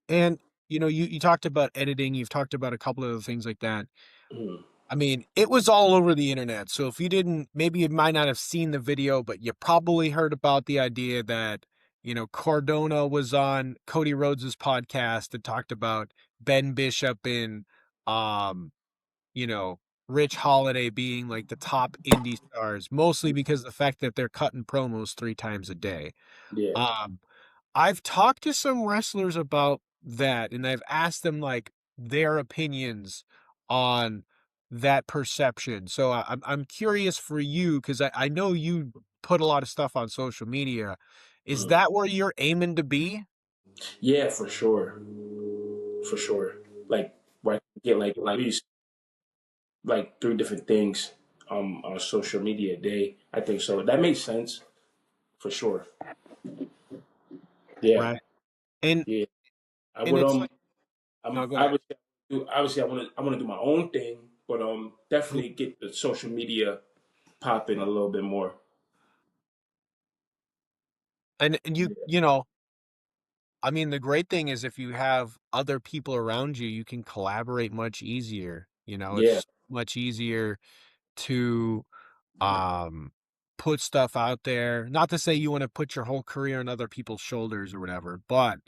And, you talked about editing, you've talked about a couple of other things like that. Mm, I mean, it was all over the internet. So if you didn't, maybe you might not have seen the video, but you probably heard about the idea that, Cardona was on Cody Rhodes's podcast and talked about Ben Bishop and, um, you know, Rich Holiday being like the top indie stars, mostly because of the fact that they're cutting promos 3 times a day. yeah, Um, I've talked to some wrestlers about that, and I've asked them like their opinions on that perception. So I'm curious for you because I know you put a lot of stuff on social media. Is Mhm. that where you're aiming to be? Yeah, for sure. Like where I can get like at least like three different things on social media a day. I think so. That makes sense for sure. Yeah, Right. And yeah. I and would it's like no, I'm go ahead. obviously I want to do my own thing, but Mhm. definitely get the social media popping a little bit more. And Yeah, you know, I mean, the great thing is if you have other people around you, you can collaborate much easier. yeah, It's much easier to um put stuff out there. Not to say you want to put your whole career on other people's shoulders or whatever, but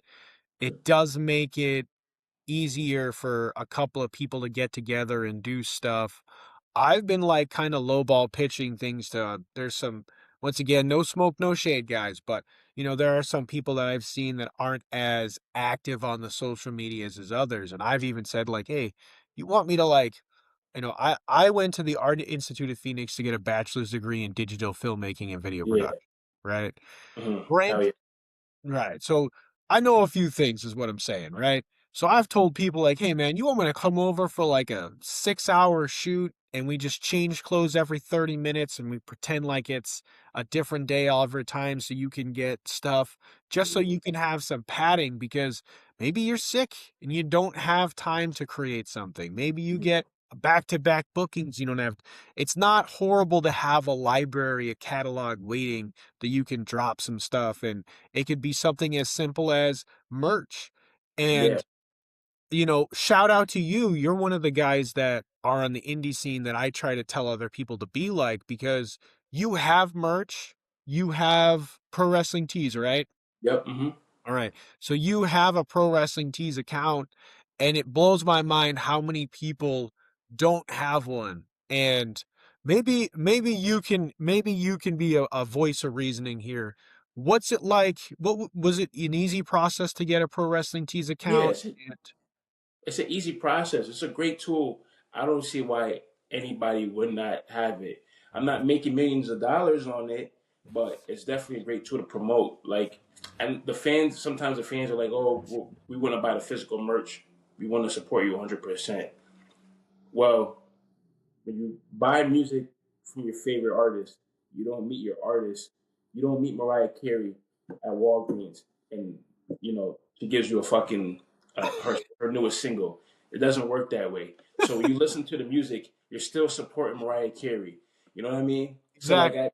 it does make it easier for a couple of people to get together and do stuff. I've been like kind of lowball pitching things to there's some once again, no smoke, no shade, guys, but there are some people that I've seen that aren't as active on the social medias as others. And I've even said like, hey, you want me to like, I went to the Art Institute of Phoenix to get a bachelor's degree in digital filmmaking and video yeah. production, right? Hell Grant yeah. Right. So I know a few things is what I'm saying, right? So I've told people like, hey man, you want me to come over for like a 6 hour shoot and we just change clothes every 30 minutes and we pretend like it's a different day all every time so you can get stuff just so you can have some padding because maybe you're sick and you don't have time to create something. Maybe you get back-to-back bookings you don't have. It's not horrible to have a library, a catalog waiting that you can drop some stuff and it could be something as simple as merch. Yeah, And, shout out to you. You're one of the guys that are on the indie scene that I try to tell other people to be like because you have merch, you have pro wrestling tees, right? yep. All right. So you have a pro wrestling tees account, and it blows my mind how many people don't have one. And maybe you can be a voice of reasoning here. What's it like? Was it an easy process to get a pro wrestling tees account? Yeah, And it's an easy process. It's a great tool. I don't see why anybody would not have it. I'm not making millions of dollars on it, but it's definitely a great tool to promote. Like, and sometimes the fans are like, "Oh, well, we want to buy the physical merch. We want to support you 100%." Well, when you buy music from your favorite artist, you don't meet your artist. You don't meet Mariah Carey at Walgreens, and she gives you a fucking her newest single. It doesn't work that way. So when you listen to the music, you're still supporting Mariah Carey. You know what I mean? So like exactly,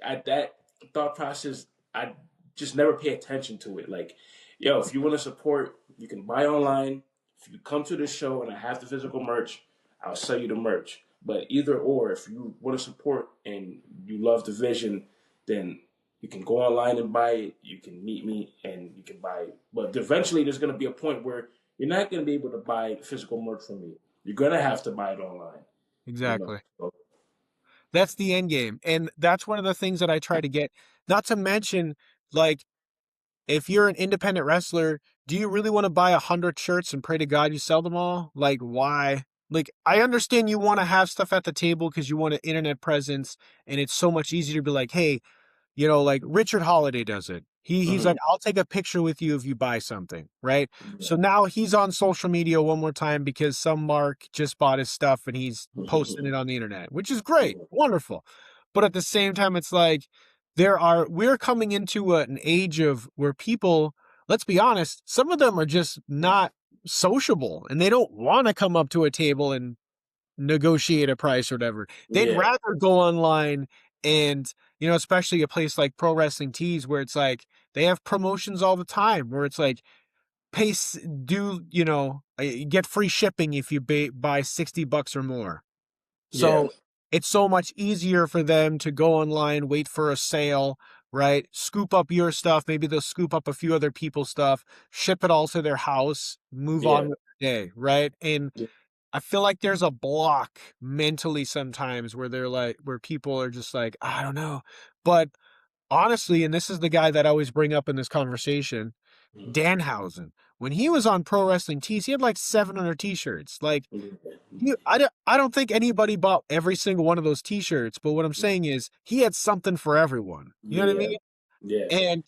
at that thought process, I just never pay attention to it. Like, yo, if you want to support, you can buy online. If you come to the show and I have the physical merch, I'll sell you the merch. But either or, if you want to support and you love the vision, then you can go online and buy it. You can meet me and you can buy it. But eventually, there's going to be a point where you're not going to be able to buy physical merch from me. You're going to have to buy it online. You know. exactly. So, That's the end game. And that's one of the things that I try to get. Not to mention, like, if you're an independent wrestler, do you really want to buy 100 shirts and pray to God you sell them all? Like, why? Like, I understand you want to have stuff at the table because you want an internet presence, and it's so much easier to be like, hey, like Richard Holiday does it. He's mhm. like, I'll take a picture with you if you buy something, right? So now he's on social media one more time because some mark just bought his stuff and he's posting it on the internet, which is great, wonderful. But at the same time, it's like we're coming into an age of where people, let's be honest, some of them are just not sociable and they don't want to come up to a table and negotiate a price or whatever. They'd Yeah, rather go online and, especially a place like Pro Wrestling Tees where it's like they have promotions all the time where it's like get free shipping if you buy $60 or more. yeah, So it's so much easier for them to go online, wait for a sale, right? Scoop up your stuff. Maybe they'll scoop up a few other people's stuff, ship it all to their house, move yeah. on with their day, right? And Yeah. I feel like there's a block mentally sometimes where people are just like, I don't know. But honestly, and this is the guy that I always bring up in this conversation, Danhausen. When he was on Pro Wrestling Tees, he had like 700 t-shirts. Like, I don't think anybody bought every single one of those t-shirts, but what I'm saying is he had something for everyone. You know what I Yeah, mean? yeah, And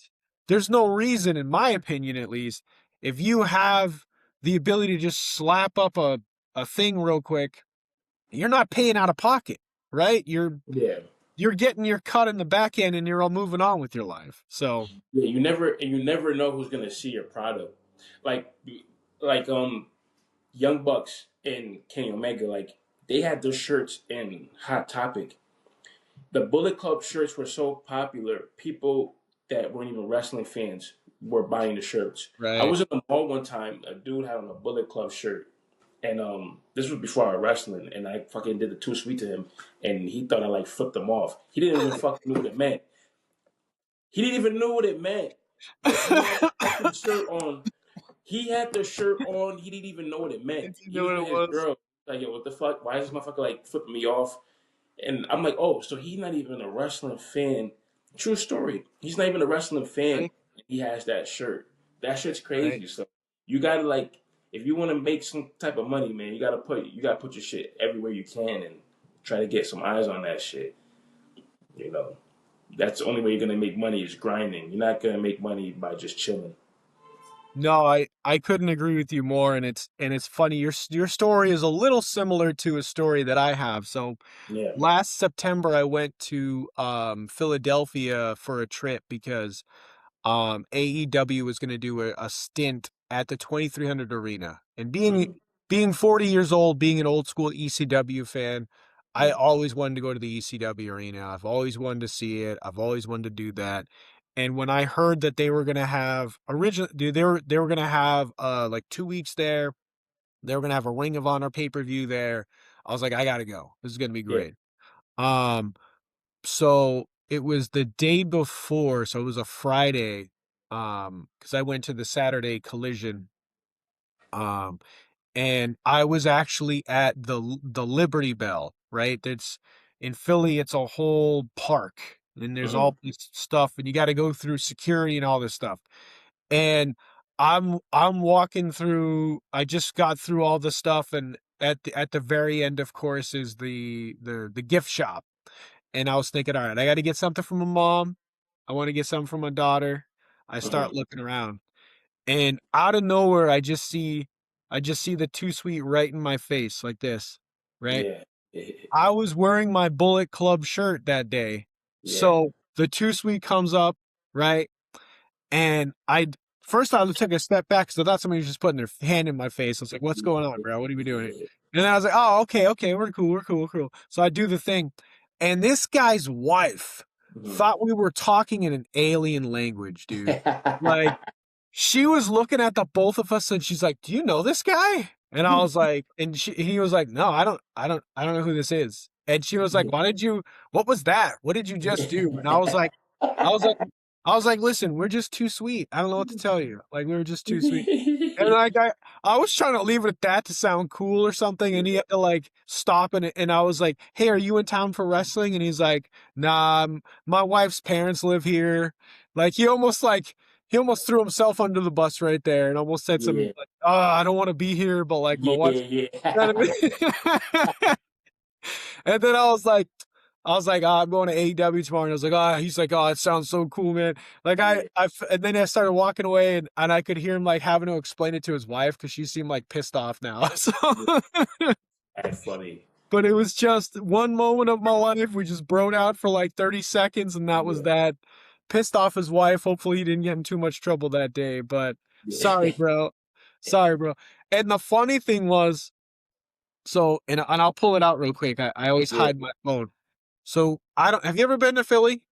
there's no reason, in my opinion at least, if you have the ability to just slap up a thing real quick, you're not paying out of pocket, right? Yeah, You're getting your cut in the back end and you're all moving on with your life. So, yeah. You never know who's gonna see your product. Like, like Young Bucks and Kenny Omega, like they had their shirts in Hot Topic. The Bullet Club shirts were so popular, people that weren't even wrestling fans were buying the shirts. I right. was in the mall one time, a dude had on a Bullet Club shirt. And this was before I was wrestling, and I fucking did the too sweet to him, and he thought I like flipped him off. He didn't even fucking know what it meant. He didn't even know what it meant. He had the fucking shirt on. He had the shirt on. He didn't even know what it meant. Did you He know was what with it his was? girl. Like, yo, what the fuck? Why is this motherfucker like flipping me off? And I'm like, oh, so he's not even a wrestling fan. True story. He's not even a wrestling fan. Right, He has that shirt. That shit's right. crazy. So you gotta like, if you want to make some type of money, man, you gotta put your shit everywhere you can and try to get some eyes on that shit. You know, that's the only way you're gonna make money is grinding. You're not gonna make money by just chilling. No, I couldn't agree with you more, and it's funny. Your story is a little similar to a story that I have. So Yeah. last September, I went to Philadelphia for a trip because AEW was going to do a stint at the 2300 Arena. And Mm-hmm. being 40 years old, being an old school ECW fan, I Mm-hmm. always wanted to go to the ECW Arena. I've always wanted to see it. I've always wanted to do that. And when I heard that they were going to have originally, they were going to have like 2 weeks there. They were going to have a Ring of Honor pay-per-view there. I was like, I got to go. This is going to be Yeah. great. Um, so it was the day before, so it was a Friday, because I went to the Saturday Collision, um, and I was actually at the Liberty Bell, right? That's in Philly, it's a whole park, and there's Mm-hmm. all this stuff, and you got to go through security and all this stuff. And I'm walking through. I just got through all the stuff, and at the very end, of course, is the gift shop. And I was thinking, all right, I got to get something from my mom. I want to get something from my daughter. I start Mm-hmm. looking around, and out of nowhere, I just see the Too Sweet right in my face, like this, right? Yeah. I was wearing my Bullet Club shirt that day, Yeah. so the Too Sweet comes up, right? And first I took a step back because I thought somebody was just putting their hand in my face. I was like, "What's going on, bro? What are we doing?" And then I was like, "Oh, okay, okay, we're cool, we're cool, we're cool." So I do the thing, and this guy's wife Mm-hmm. thought we were talking in an alien language, dude. Like she was looking at the both of us, and she's like, "Do you know this guy?" And I was like, he was like, "No, I don't know who this is." And she was like, What was that? What did you just do?" And I was like, listen, we're just too sweet. I don't know what to tell you. Like, we were just too sweet. And like, I was trying to leave it at that to sound cool or something. And he had to like stop and I was like, "Hey, are you in town for wrestling?" And he's like, "Nah, my wife's parents live here." Like, he almost threw himself under the bus right there and almost said some Yeah. like, "Oh, I don't want to be here," but like my Yeah. wife, you know Yeah. what I mean? And then I was like, "Oh, I'm going to AEW tomorrow." And I was like, "Oh," he's like, "Oh, it sounds so cool, man." Like Yeah. and then I started walking away and I could hear him like having to explain it to his wife because she seemed like pissed off now. So, That's funny. but it was just one moment of my life. We just broke out for like 30 seconds and that was Yeah. that. Pissed off his wife. Hopefully he didn't get in too much trouble that day, but sorry, Yeah. bro. Sorry, bro. And the funny thing was, so and I'll pull it out real quick. I always Yeah. hide my phone. So I don't have you ever been to Philly?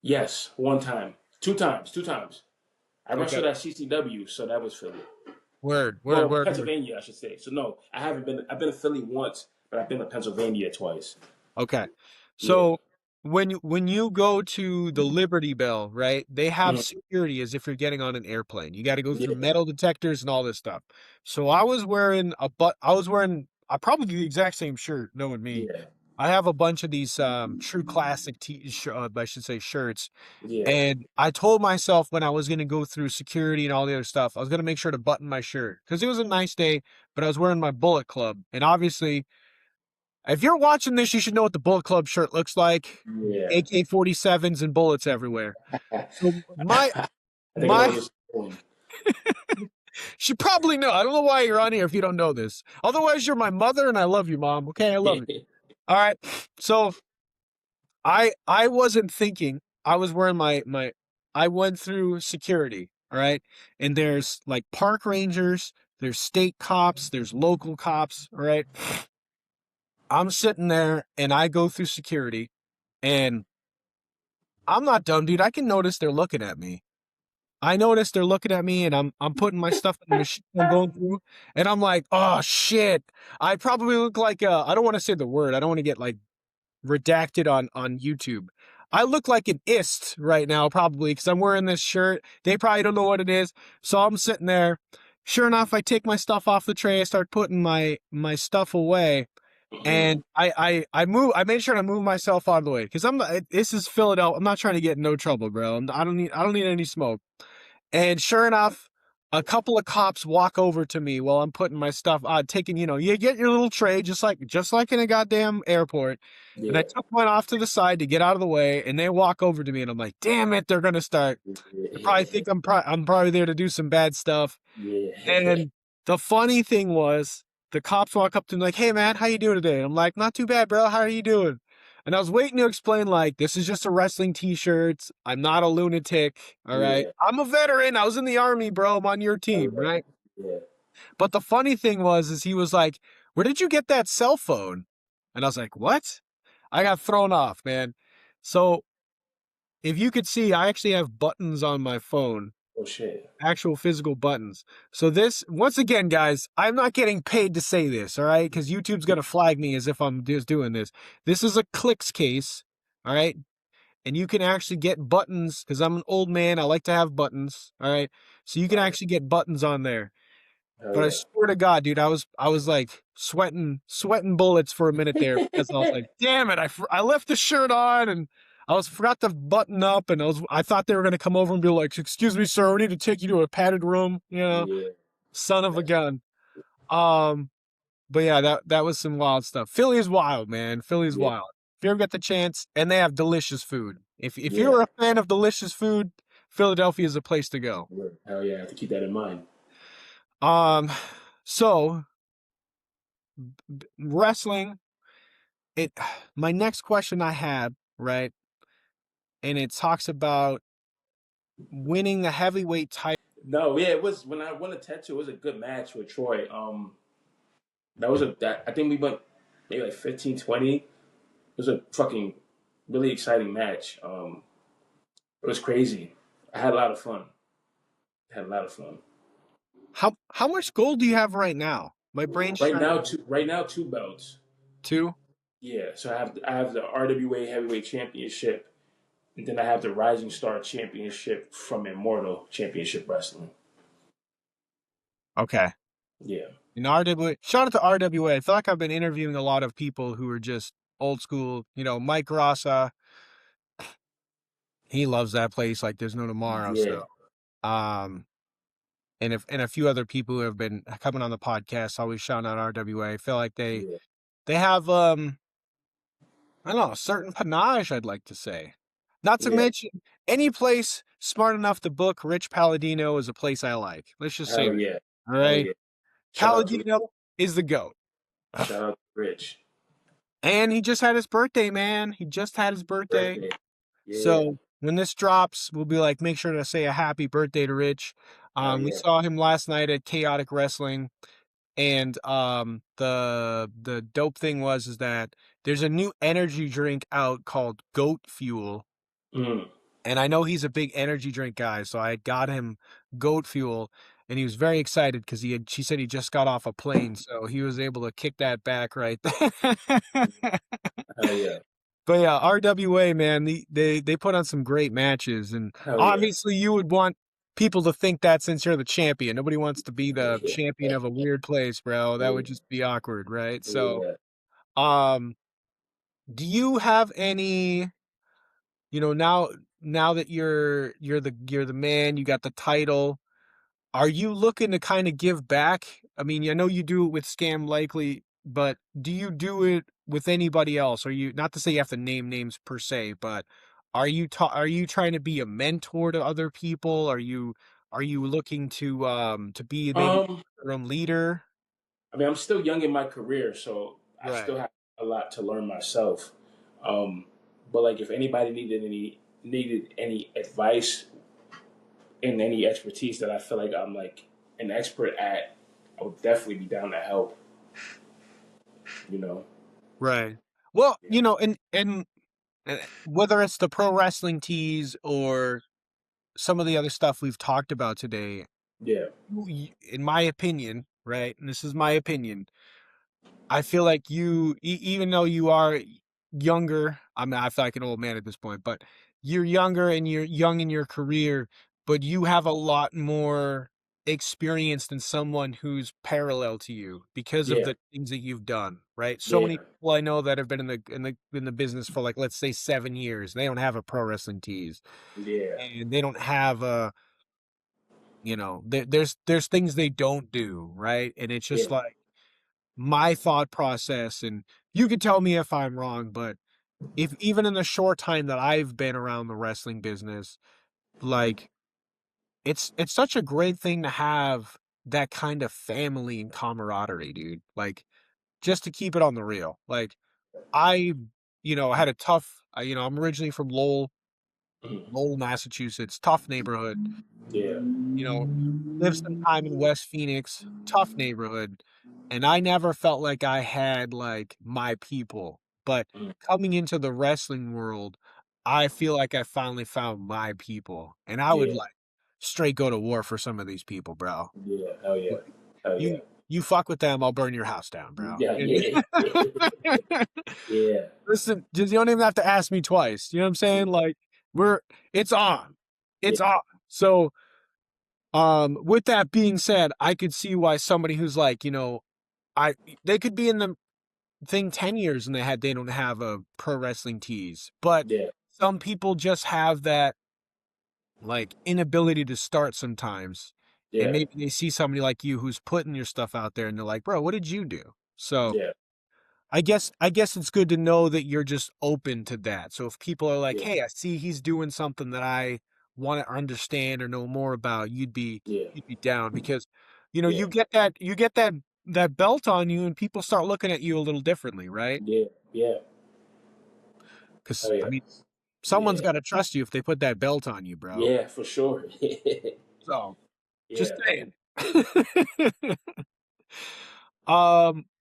Yes, one time. Two times. Two times. I Okay. wrestled at CCW, so that was Philly. Word, word, Well, word, word. Pennsylvania, I should say. So no, I haven't been. I've been to Philly once, but I've been to Pennsylvania twice. Okay. Yeah. So when you go to the Liberty Bell, right? They have Mhm. security as if you're getting on an airplane. You got to go through Yeah. metal detectors and all this stuff. So I was wearing probably the exact same shirt, knowing me. Yeah. I have a bunch of these true classic I should say shirts. Yeah. And I told myself when I was going to go through security and all the other stuff, I was going to make sure to button my shirt because it was a nice day, but I was wearing my Bullet Club. And obviously If you're watching this, you should know what the Bullet Club shirt looks like. Yeah. AK-47s and bullets everywhere. So my I think I know where my this is going. should probably know. I don't know why you're on here if you don't know this. Otherwise, you're my mother, and I love you, Mom. Okay, I love you. All right. So I wasn't thinking. I was wearing my. I went through security. All right, and there's like park rangers, there's state cops, there's local cops. All right. I'm sitting there, and I go through security, and I'm not dumb, dude. I can notice they're looking at me. I notice they're looking at me, and I'm putting my stuff in the machine. I'm going through, and I'm like, oh shit. I probably look like I don't want to say the word. I don't want to get like redacted on YouTube. I look like an ist right now, probably because I'm wearing this shirt. They probably don't know what it is. So I'm sitting there. Sure enough, I take my stuff off the tray. I start putting my stuff away, Mhm. and I move. I made sure to move myself out of the way because this is Philadelphia. I'm not trying to get in no trouble, bro. I don't need any smoke. And sure enough, a couple of cops walk over to me while I'm putting my stuff taking, you get your little tray just like in a goddamn airport. And I Yeah. took mine off to the side to get out of the way, and they walk over to me, and I'm like, "Damn it, they're gonna start. They probably Yeah. think I'm probably there to do some bad stuff." Yeah. And the funny thing was, the cops walk up to me like, "Hey man, how you doing today?" And I'm like, "Not too bad, bro. How are you doing?" And I was waiting to explain like, "This is just a wrestling t-shirt. I'm not a lunatic. All right. Yeah. I'm a veteran. I was in the army, bro. I'm on your Oh, team, right?" yeah. But the funny thing was, is he was like, "Where did you get that cell phone?" And I was like, "What?" I got thrown off, man. So if you could see, I actually have buttons on my phone, Oh shit. actual physical buttons. So this, once again, guys, I'm not getting paid to say this, all right? Because YouTube's gonna flag me as if I'm just doing this. This is a clicks case, all right? And you can actually get buttons because I'm an old man. I like to have buttons, all right? So you can Fire. actually get buttons on there. Hell But I yeah. swear to God, dude, I was like sweating bullets for a minute there because I was like, damn it, I left the shirt on and forgot to button up, and I thought they were gonna come over and be like, "Excuse me, sir, we need to take you to a padded room," Yeah. son of a That's gun. Um, but yeah, that was some wild stuff. Philly is wild, man. Philly's yeah. wild. If you ever get the chance, and they have delicious food. If Yeah. you're a fan of delicious food, Philadelphia is a place to go. Hell yeah. I have to keep that in mind. Um, so wrestling. It. My next question I had, right, and it talks about winning the heavyweight title. No, yeah, it was when I won the tattoo. It was a good match with Troy. I think we went maybe like 15, 20. It was a fucking really exciting match. It was crazy. I had a lot of fun. Had a lot of fun. How much gold do you have right now? My brain's Right trying to now, two belts. two. Yeah, so I have the RWA Heavyweight Championship, and then I have the Rising Star Championship from Immortal Championship Wrestling. Okay. Yeah, In RWA, shout out to RWA. I feel like I've been interviewing a lot of people who are just old school. Mike Rasa, he loves that place like there's no tomorrow. yeah, So, um, and a few other people who have been coming on the podcast always shout out RWA. I feel like yeah, they have I don't know, a certain panache, I'd like to say. Not to yeah. mention any place smart enough to book Rich Palladino is a place I like. Let's just say Hell that. yeah, All hell right, yeah. Shout out to Palladino is the goat. shout out to Rich. And he just had his birthday, man. He just had his birthday. Birthday. Yeah, So when this drops, we'll be like, make sure to say a happy birthday to Rich. hell We yeah. saw him last night at Chaotic Wrestling, and the dope thing is that there's a new energy drink out called Goat Fuel, Mm, and I know he's a big energy drink guy, so I got him Goat Fuel, and he was very excited because she said he just got off a plane, so he was able to kick that back right there. hell yeah, But yeah, RWA, man, they put on some great matches, and hell yeah. obviously you would want people to think that since you're the champion. Nobody wants to be the champion of a weird place, bro. That would just be awkward, right? So, Yeah. um, do you have any, now that you're the man, you got the title, are you looking to kind of give back? I mean, I know you do it with Scam Likely. but do you do it with anybody else? Are you, not to say you have to name names per se, but are you trying to be a mentor to other people? Are you looking to be maybe Um, your own leader? I mean, I'm still young in my career, so I Right. still have a lot to learn myself. Um, but like, if anybody needed any advice and any expertise that I feel like I'm like an expert at, I would definitely be down to help. You know? Right. Well, Yeah. you know, and whether it's the pro wrestling tees or some of the other stuff we've talked about today, Yeah. in my opinion, right? And this is my opinion, I feel like you, even though you are younger, I mean, I feel like an old man at this point, but you're younger and you're young in your career, but you have a lot more experience than someone who's parallel to you because of Yeah. the things that you've done, right? So many Yeah. people I know that have been in the business for, like, let's say 7 years. They don't have a pro wrestling tees, Yeah. and they don't have a, there's things they don't do, right? And it's Yeah. just like my thought process, and you can tell me if I'm wrong, but if even in the short time that I've been around the wrestling business, like, it's such a great thing to have that kind of family and camaraderie, dude. Like, just to keep it on the real. Like, I, had a tough, I'm originally from Mhm. Lowell, Massachusetts, tough neighborhood. Yeah. you know, Lived some time in West Phoenix, tough neighborhood, and I never felt like I had, like, my people. But Mhm. coming into the wrestling world, I feel like I finally found my people, and I would, Yeah. like, straight go to war for some of these people, bro. Yeah. Hell yeah. Like, Hell yeah. you fuck with them, I'll burn your house down, bro. Yeah. Yeah. Yeah. Listen, just, you don't even have to ask me twice. You know what I'm saying? Like, we're it's on. Yeah. It's on. So, with that being said, I could see why somebody who's like, I they could be in the thing 10 years and they don't have a pro wrestling tees. But Yeah. some people just have that, like, inability to start sometimes. And Yeah. maybe they see somebody like you who's putting your stuff out there and they're like, "Bro, what did you do?" So, Yeah. I guess it's good to know that you're just open to that. So if people are like, Yeah. "Hey, I see he's doing something that I want to understand or know more about," Yeah. you'd be down because, Yeah. you get that belt on you and people start looking at you a little differently, right? Yeah. Yeah. Because Oh I yeah. mean, someone's Yeah. got to trust you if they put that belt on you, bro. Yeah. For sure. So just Yeah. saying.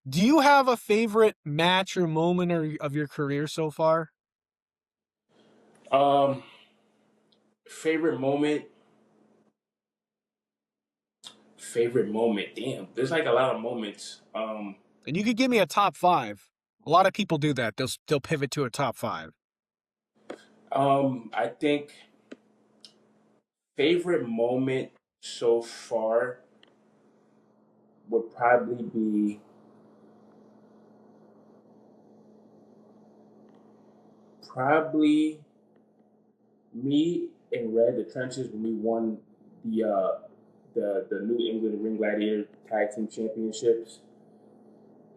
Do you have a favorite match or moment of your career so far? Um, favorite moment. Favorite moment. Damn, there's like a lot of moments. And you could give me a top five. A lot of people do that. They'll pivot to a top five. I think favorite moment so far would probably me and Red the trenches when we won the the New England Ring Gladiator Tag Team Championships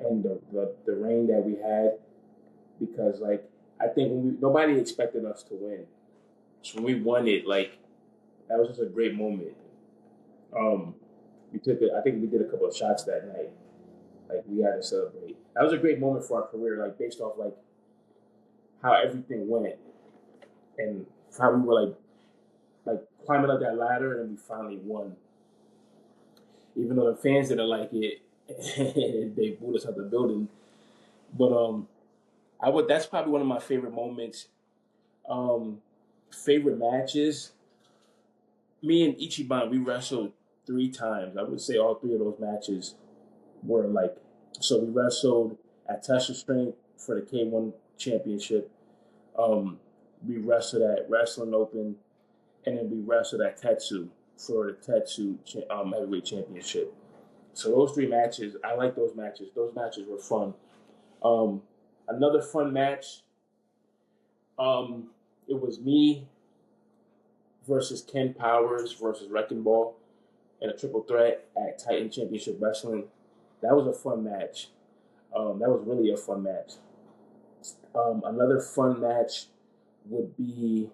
and the reign that we had because like I think nobody expected us to win. So when we won it, like that was just a great moment. Um, we took it. I think we did a couple of shots that night. Like we had to celebrate. That was a great moment for our career. Like based off like how everything went and how we were like climbing up that ladder and we finally won. Even though the fans didn't like it, they booed us out the building. But I would. That's probably one of my favorite moments. Um, favorite matches. Me and Ichiban, we wrestled 3 times. I would say all 3 of those matches were like so we wrestled at Tesla Strength for the K1 championship. Um, we wrestled at Wrestling Open, and then we wrestled at Tetsu for the Tetsu heavyweight championship. So those 3 matches, I like those matches. Those matches were fun. Um, another fun match. Um, it was me versus Ken Powers versus Wrecking Ball in a triple threat at Titan Championship Wrestling. That was a fun match. That was really a fun match. Another fun match would be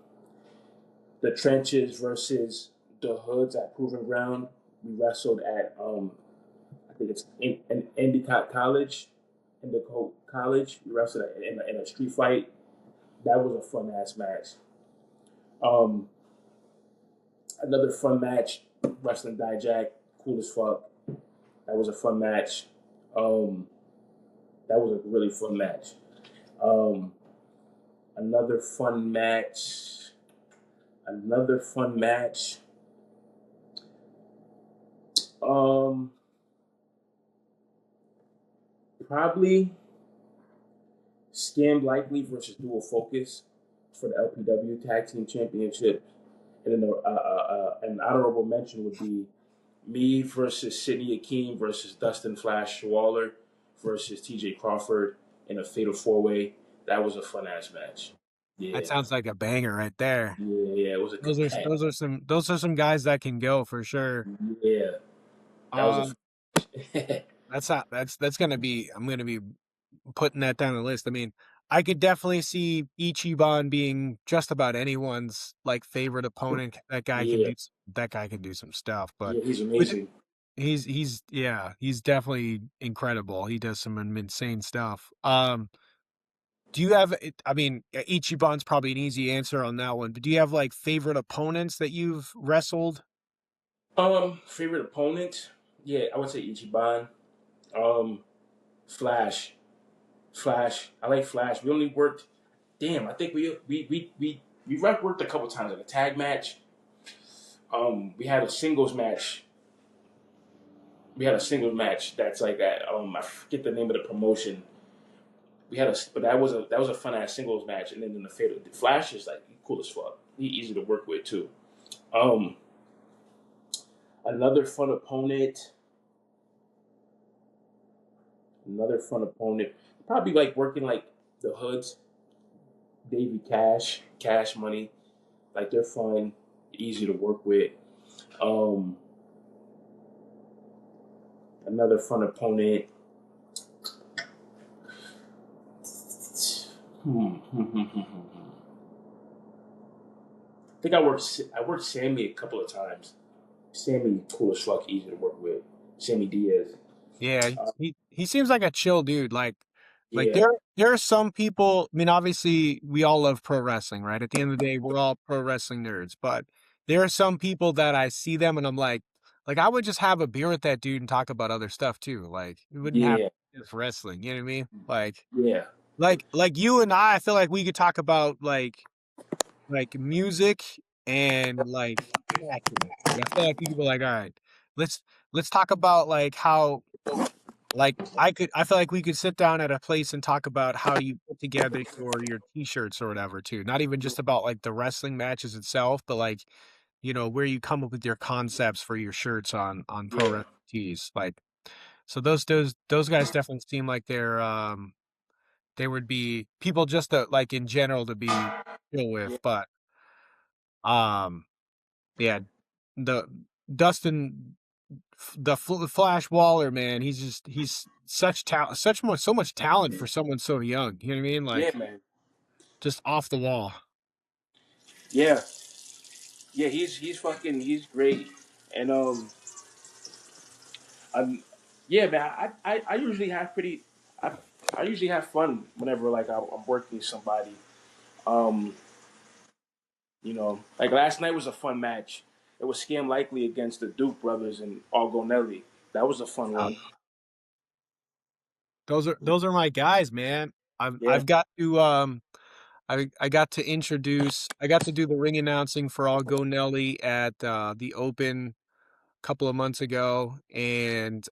the trenches versus the hoods at Proving Ground. We wrestled at I think it's in Endicott College, Endicott College. We wrestled in a street fight. That was a fun ass match. Um, Another fun match, wrestling Dijak, cool as fuck. That was a fun match. Um, that was a really fun match. Um, another fun match. Another fun match. Um, Probably Scam Likely versus Dual Focus for the LPW Tag Team Championship. And then an honorable mention would be me versus Sidney Akeem versus Dustin Flash Waller versus TJ Crawford in a fatal four way. That was a fun ass match. That Yeah. sounds like a banger right there. Yeah, it was a good match. Those are some guys that can go for sure. Yeah, that was Um, a that's not that's gonna be I'm gonna be putting that down the list. I mean, I could definitely see Ichiban being just about anyone's like favorite opponent. yeah, That guy can do some stuff, but yeah. He's with amazing. he's yeah, he's definitely incredible. He does some insane stuff. Do you have I mean, Ichiban's probably an easy answer on that one, but do you have like favorite opponents that you've wrestled? Favorite opponent? Yeah, I would say Ichiban. Um, Flash, Flash. I like Flash. We only worked. Damn, I think we worked a couple times like a tag match. We had a singles match. We had a singles match that's like that. I forget the name of the promotion. But that was a fun ass singles match. And then in the fatal, the Flash is like cool as fuck. He easy to work with too. Um, another fun opponent. Another fun opponent. Probably like working like the Hoods, Davy Cash, Cash Money. Like they're fun, easy to work with. Um, Another fun opponent. I think I worked Sammy a couple of times. Sammy cool as fuck, easy to work with. Sammy Diaz. Yeah, Uh, he seems like a chill dude. Like yeah, there are some people. I mean, obviously, we all love pro wrestling, right? At the end of the day, we're all pro wrestling nerds. But there are some people that I see them and I'm like I would just have a beer with that dude and talk about other stuff too. Like we wouldn't have yeah, just wrestling. You know what I mean? yeah, Like you and I feel like we could talk about like music and like acting. Like I feel like we could be like, all right, let's let's talk about like how like I feel like we could sit down at a place and talk about how you put together your t-shirts or whatever too. Not even just about like the wrestling matches itself, but like, you know, where you come up with your concepts for your shirts on pro yeah, wrestling tees. Like so those guys definitely seem like they would be people just to like in general to be chill with, yeah, but um yeah, the Dustin Flash Waller, man, he's such talent, so much talent for someone so young. You know what I mean? yeah, Like man. just off the wall Yeah, yeah. He's great. And I'm yeah, man. I usually have pretty. I I usually have fun whenever like I'm working with somebody. Um, like last night was a fun match. It was Scam Likely against the Duke brothers and Argonelli. That was a fun out. one. Those are my guys, man. Yeah. I've got to I got to I got to do the ring announcing for All Go Nelly at the Open a couple of months ago, and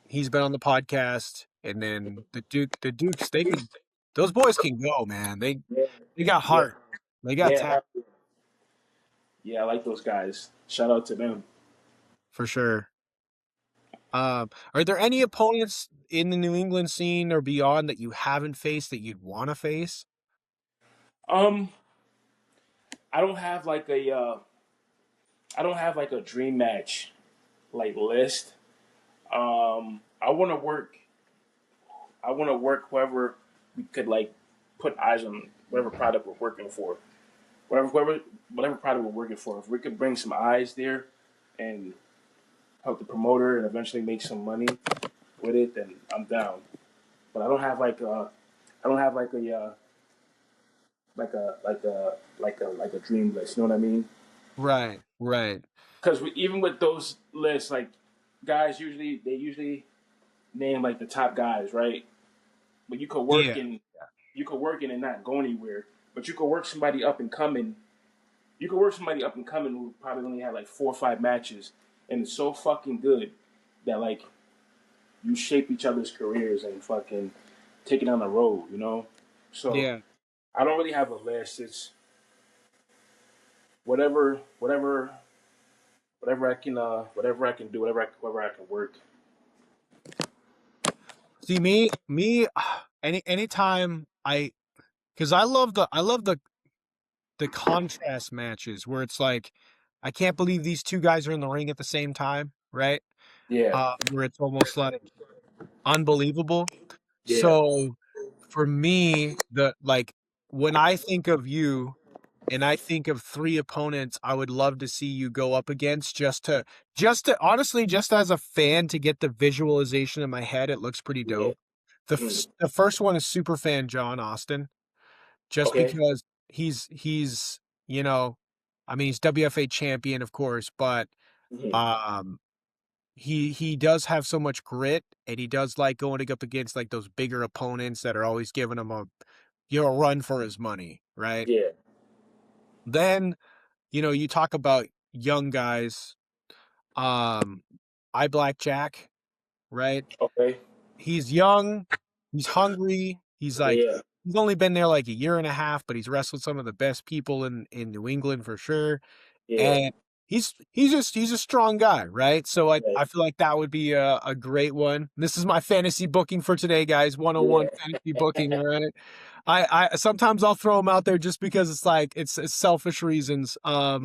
he's been on the podcast. And then the Dukes, those boys can go, man. Yeah. They got Yeah. heart. They got Yeah. talent Yeah. I like those guys. Shout out to them. for sure. Are there any opponents in the New England scene or beyond that you haven't faced that you'd want to face? Um, I don't have like I don't have like a dream match like list. I want to work. I want to work whoever we could like put eyes on whatever product we're working for, whatever product we're working for. If we could bring some eyes there and help the promoter and eventually make some money with it, then I'm down. But I don't have like a dream list. You know what I mean? Right, right. Because even with those lists, like guys usually name like the top guys, right? But Yeah, you could work in and not go anywhere. But you could work somebody up and coming. You could work somebody up and coming who probably only had like 4 or 5 matches, and it's so fucking good that like you shape each other's careers and fucking take it on the road, you know. So yeah. I don't really have a list. It's whatever I can do, whatever I can work. See me anytime because I love the contrast matches where it's like I can't believe these two guys are in the ring at the same time, right? Yeah, Where it's almost like unbelievable. yeah, So for me, the like when I think of you and I think of three opponents I would love to see you go up against just to honestly just as a fan to get the visualization in my head, it looks pretty yeah. dope. Mm. The first one is super fan John Austin, just Okay. because he's you know, I mean he's WFA champion of course, but Hmm. um he does have so much grit and he does like going up against like those bigger opponents that are always giving him a run for his money, right? Yeah. Then, you talk about young guys, um I Blackjack, right? Okay. He's young, he's hungry, Yeah. he's only been there like a year and a half, but he's wrestled some of the best people in New England for sure. Yeah. And he's a strong guy, right? So Yeah. I feel like that would be a great one. This is my fantasy booking for today, guys. 101 fantasy booking, all right? I sometimes I'll throw them out there just because it's like it's selfish reasons. Yeah.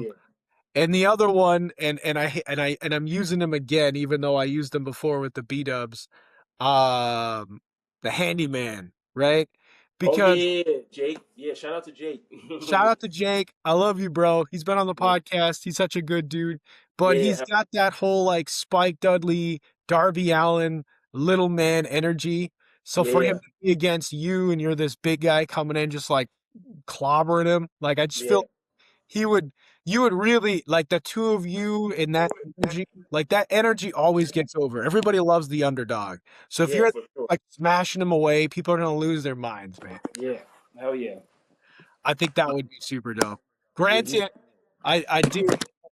And the other one, and I'm using them again, even though I used them before with the B Dubs, um, the handyman, right? Oh Because yeah, yeah, Jake. Yeah, shout out to Jake. shout out to Jake. I love you, bro. He's been on the Yeah. podcast. He's such a good dude. But he's Yeah. got that whole like Spike Dudley, Darby Allen, little man energy. So for him Yeah. to be against you and you're this big guy coming in just like clobbering him, like I just Yeah. feel he would you would really like the two of you in that energy always gets over. Everybody loves the underdog. So if Yeah, you're for sure. like smashing them away, people are gonna lose their minds, man. Yeah. Hell yeah. I think that would be super dope. Yeah. You, Granted, I do.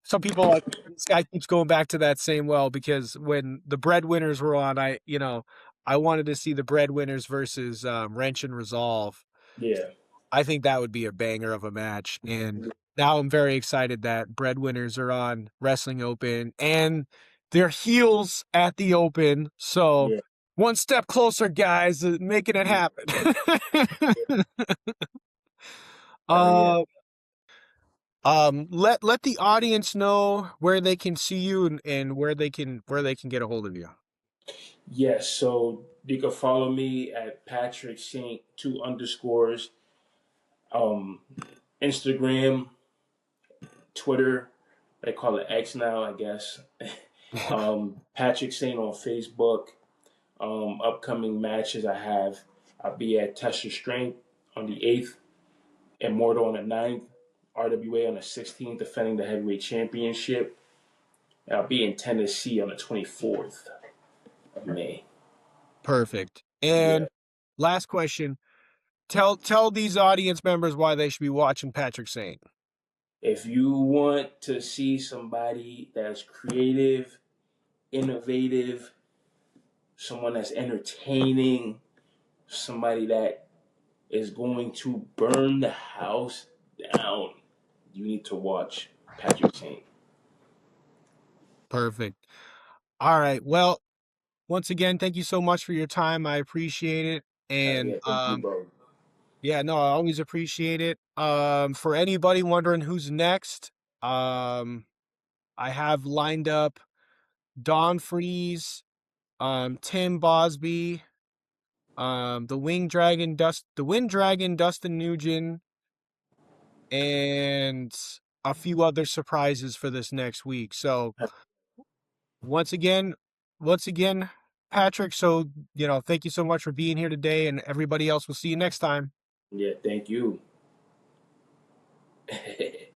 Some people like this guy keeps going back to that same well because when the breadwinners were on, I wanted to see the breadwinners versus Wrench and Resolve. yeah. I think that would be a banger of a match, and now I'm very excited that breadwinners are on Wrestling Open and they're heels at the Open. So Yeah. one step closer, guys, to making it happen. Hell yeah. uh, let the audience know where they can see you and where they can get a hold of you. Yes. So you can follow me at Patrick Saint two underscores. Um, Instagram, Twitter. They call it X now, I guess. Patrick Saint on Facebook. Upcoming matches I have. I'll be at Test Your Strength on the 8th, Immortal on the 9th, RWA on the 16th, defending the heavyweight championship. And I'll be in Tennessee on the 24th of May. Perfect. Yeah. And last question. Tell these audience members why they should be watching Patrick Saint. If you want to see somebody that's creative, innovative, someone that's entertaining, somebody that is going to burn the house down, you need to watch Patrick Saint. Perfect. All right. Well, once again, thank you so much for your time. I appreciate it. Hell And yeah, thank you, bro. yeah, no, I always appreciate it. For anybody wondering who's next, um, I have lined up Don Freeze, Tim Bosby, the Wind Dragon, Dustin Nugent, and a few other surprises for this next week. So once again, once again, Patrick. So thank you so much for being here today, and everybody else. We'll see you next time. Yeah, thank you.